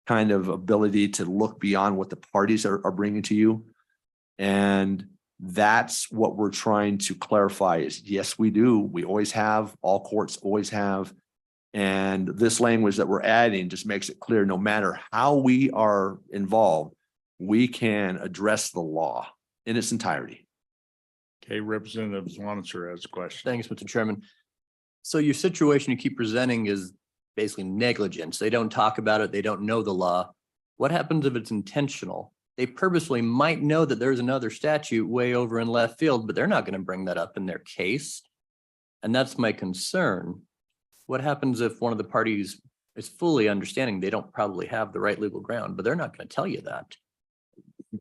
kind of ability to look beyond what the parties are bringing to you. And that's what we're trying to clarify is, yes, we do. We always have, all courts always have. And this language that we're adding just makes it clear, no matter how we are involved, we can address the law in its entirety. Okay, Representative Zwanitzer has a question. Thanks, Mr. Chairman. So your situation you keep presenting is basically negligence. They don't talk about it. They don't know the law. What happens if it's intentional? They purposely might know that there's another statute way over in left field, but they're not going to bring that up in their case. And that's my concern. What happens if one of the parties is fully understanding they don't probably have the right legal ground, but they're not going to tell you that?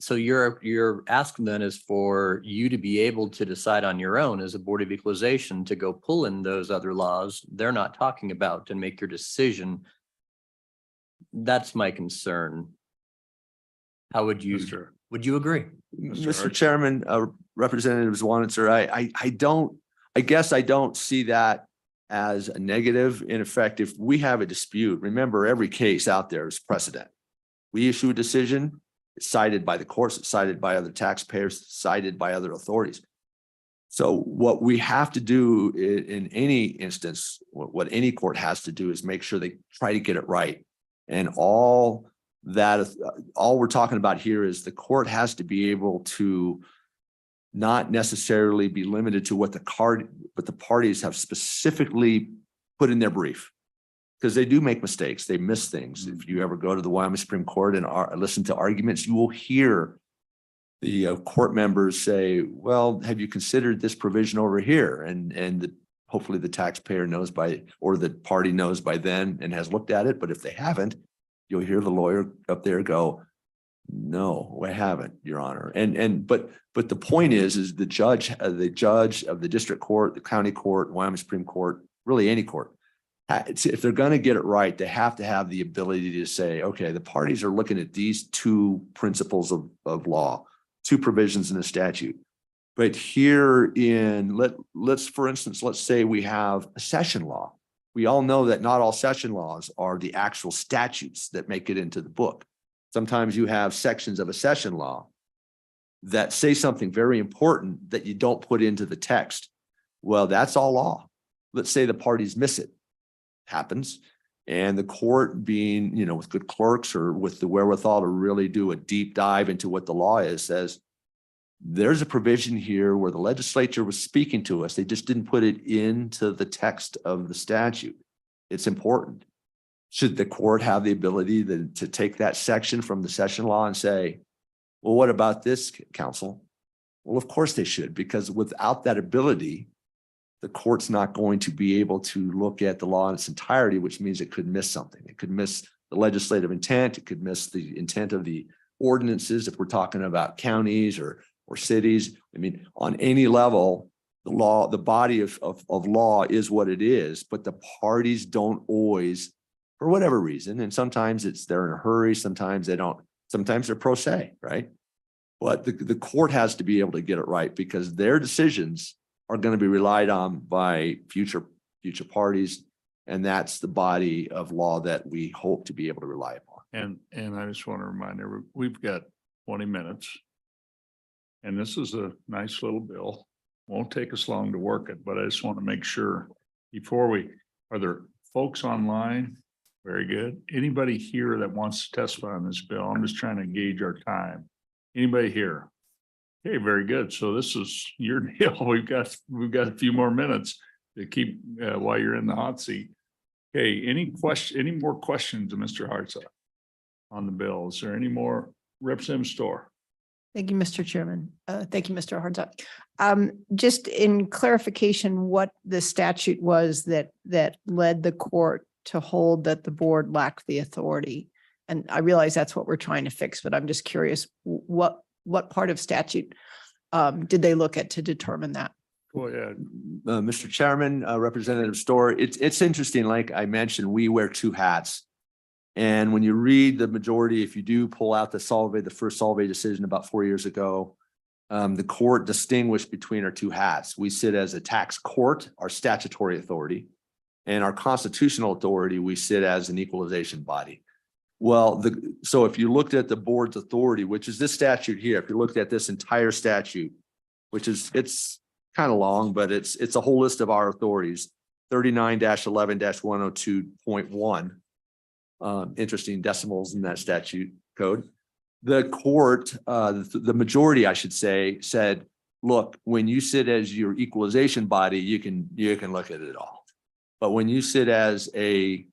So your ask then is for you to be able to decide on your own as a Board of Equalization to go pull in those other laws they're not talking about and make your decision. That's my concern. How would you agree? Mr. Chairman, Representative Zwanitzer, I guess I don't see that as a negative. In effect, if we have a dispute, remember every case out there is precedent. We issue a decision, it's cited by the courts, it's cited by other taxpayers, it's cited by other authorities. So what we have to do in any instance, what any court has to do is make sure they try to get it right. And all we're talking about here is the court has to be able to not necessarily be limited to what the parties have specifically put in their brief. Because they do make mistakes, they miss things. If you ever go to the Wyoming Supreme Court and listen to arguments, you will hear the court members say, well, have you considered this provision over here? And hopefully the taxpayer knows or the party knows by then and has looked at it. But if they haven't, you'll hear the lawyer up there go, no, I haven't, Your Honor. But the point is the judge of the district court, the county court, Wyoming Supreme Court, really any court, if they're going to get it right, they have to have the ability to say, okay, the parties are looking at these two principles of law, two provisions in the statute. But here let's for instance, let's say we have a session law. We all know that not all session laws are the actual statutes that make it into the book. Sometimes you have sections of a session law that say something very important that you don't put into the text. Well, that's all law. Let's say the parties miss it. Happens. And the court being, with good clerks or with the wherewithal to really do a deep dive into what the law is, says there's a provision here where the legislature was speaking to us. They just didn't put it into the text of the statute. It's important. Should the court have the ability to take that section from the session law and say, well, what about this, counsel? Well, of course they should, because without that ability, the court's not going to be able to look at the law in its entirety, which means it could miss something. It could miss the legislative intent. It could miss the intent of the ordinances if we're talking about counties or cities. I mean, on any level, the body of law is what it is, but the parties don't always, for whatever reason, and sometimes they're in a hurry, sometimes they don't, sometimes they're pro se, right? But the court has to be able to get it right because their decisions are going to be relied on by future parties. And that's the body of law that we hope to be able to rely upon. And I just want to remind everyone, we've got 20 minutes. And this is a nice little bill. Won't take us long to work it, but I just want to make sure are there folks online? Very good. Anybody here that wants to testify on this bill? I'm just trying to gauge our time. Anybody here? Okay, very good. So this is your deal. We've got a few more minutes to keep while you're in the hot seat. Okay, any more questions of Mr. Hartsock on the bill? Is there any more? Representative Storr? Thank you, Mr. Chairman. Thank you, Mr. Hartsock. Just in clarification, what the statute was that led the court to hold that the board lacked the authority. And I realize that's what we're trying to fix, but I'm just curious, what part of statute did they look at to determine that? Go ahead. Mr. Chairman, Representative Storr, it's interesting. Like I mentioned, we wear two hats. And when you read the majority, if you do pull out the first Solvay decision about 4 years ago, The court distinguished between our two hats. We sit as a tax court, our statutory authority, and our constitutional authority, we sit as an equalization body. Well, so if you looked at the board's authority, which is this statute here, if you looked at this entire statute, which is, it's kind of long, but it's a whole list of our authorities, 39-11-102.1. Interesting decimals in that statute code. The court, the majority, I should say, said, look, when you sit as your equalization body, you can look at it all. But when you sit as a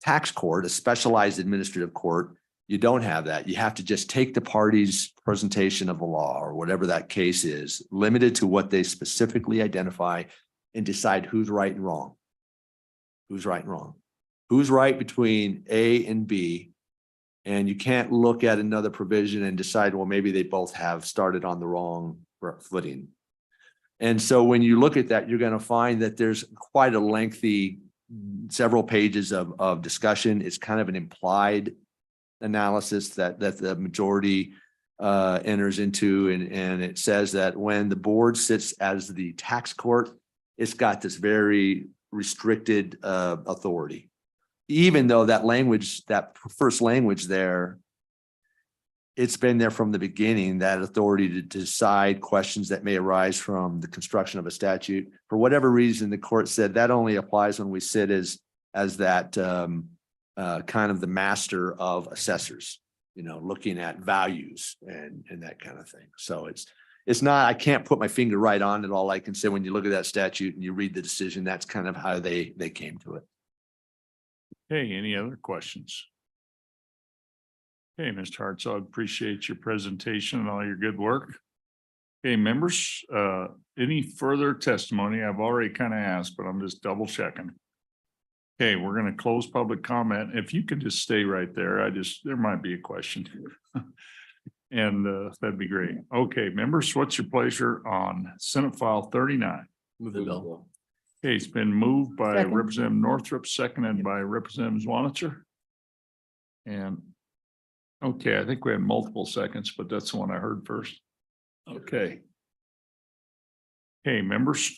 tax court, a specialized administrative court, you don't have that. You have to just take the party's presentation of the law or whatever that case is, limited to what they specifically identify, and decide who's right and wrong. Who's right and wrong. Who's right between A and B. And you can't look at another provision and decide, well, maybe they both have started on the wrong footing. And so when you look at that, you're going to find that there's quite a lengthy, several pages of discussion. It's kind of an implied analysis that the majority enters into. And it says that when the board sits as the tax court, it's got this very restricted authority. Even though that language, that first language there, it's been there from the beginning, that authority to decide questions that may arise from the construction of a statute. For whatever reason, the court said that only applies when we sit as that kind of the master of assessors, you know, looking at values and that kind of thing. So it's not, I can't put my finger right on it. All I can say, when you look at that statute and you read the decision, that's kind of how they came to it. Okay, any other questions? Okay, Mr. Hartzog, appreciate your presentation and all your good work. Okay, members, any further testimony? I've already kind of asked, but I'm just double checking. Okay, we're going to close public comment. If you could just stay right there, there might be a question. And that'd be great. Okay, members, what's your pleasure on Senate File 39? Move the bill. Okay, it's been moved by Second. Representative Northrup, seconded by Representative Zwanitzer. And, okay, I think we had multiple seconds, but that's the one I heard first. Okay. Hey, members.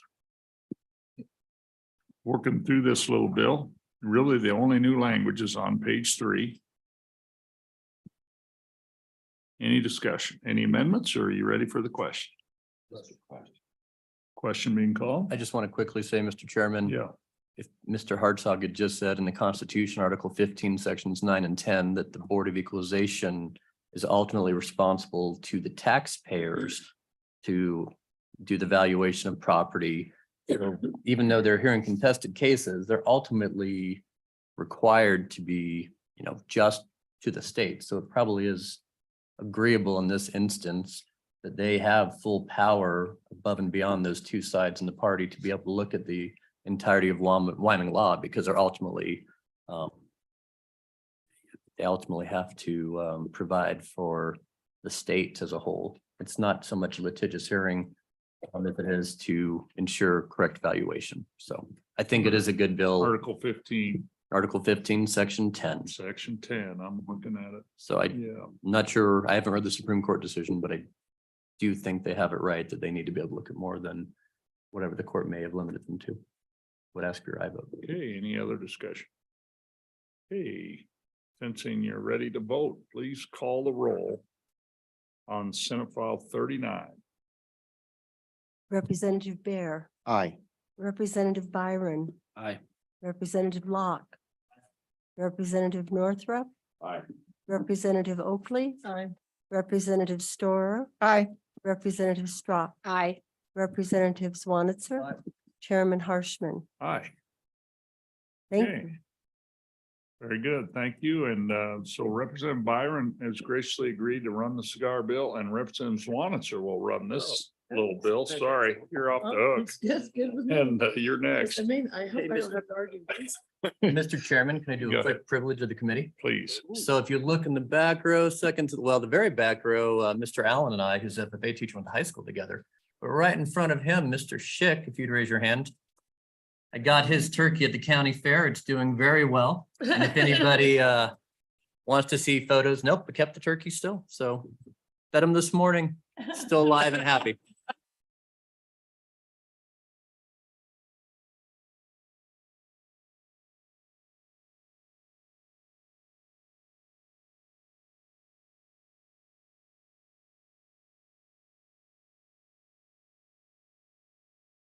Working through this little bill, really the only new language is on page 3. Any discussion, any amendments, or are you ready for the question? Question being called? I just want to quickly say, Mr. Chairman. Yeah. If Mr. Hartzog had just said in the Constitution, Article 15, Sections 9 and 10, that the Board of Equalization is ultimately responsible to the taxpayers to do the valuation of property. So even though they're hearing contested cases, they're ultimately required to be, you know, just to the state. So it probably is agreeable in this instance that they have full power above and beyond those two sides in the party to be able to look at the entirety of Wyoming law, because they're ultimately they ultimately have to provide for the state as a whole. It's not so much a litigious hearing as it is to ensure correct valuation. So I think it is a good bill. Article 15, Article 15, Section 10. Section 10, I'm looking at it. So Yeah. I'm not sure, I haven't read the Supreme Court decision, but I do think they have it right that they need to be able to look at more than whatever the court may have limited them to. Would ask your aye vote. Okay, any other discussion? Hey, sensing you're ready to vote, please call the roll on Senate File 39. Representative Bear, Aye. Representative Byron, Aye. Representative Locke, Representative Northrup, Aye. Representative Oakley, Aye. Representative Storer, Aye. Representative Straw, Aye. Representative Zwanitzer, Chairman Harshman. Aye. Thank Okay. you. Very good, thank you. And so Representative Byron has graciously agreed to run the cigar bill, and Representative Zwanitzer will run this little bill. Sorry, you're off the hook. That's good with me. And you're next, I mean, I hope I don't have to argue this. Mr. Chairman, can I do Go a ahead. quick privilege of the committee? please. So if you look in the back row, second to, well, the very back row, Mr. Allen and I, who's a FFA teacher, went to high school together. But right in front of him, Mr. Schick, if you'd raise your hand. I got his turkey at the county fair. It's doing very well. And if anybody wants to see photos, nope, we kept the turkey still. So Fed him this morning, still alive and happy.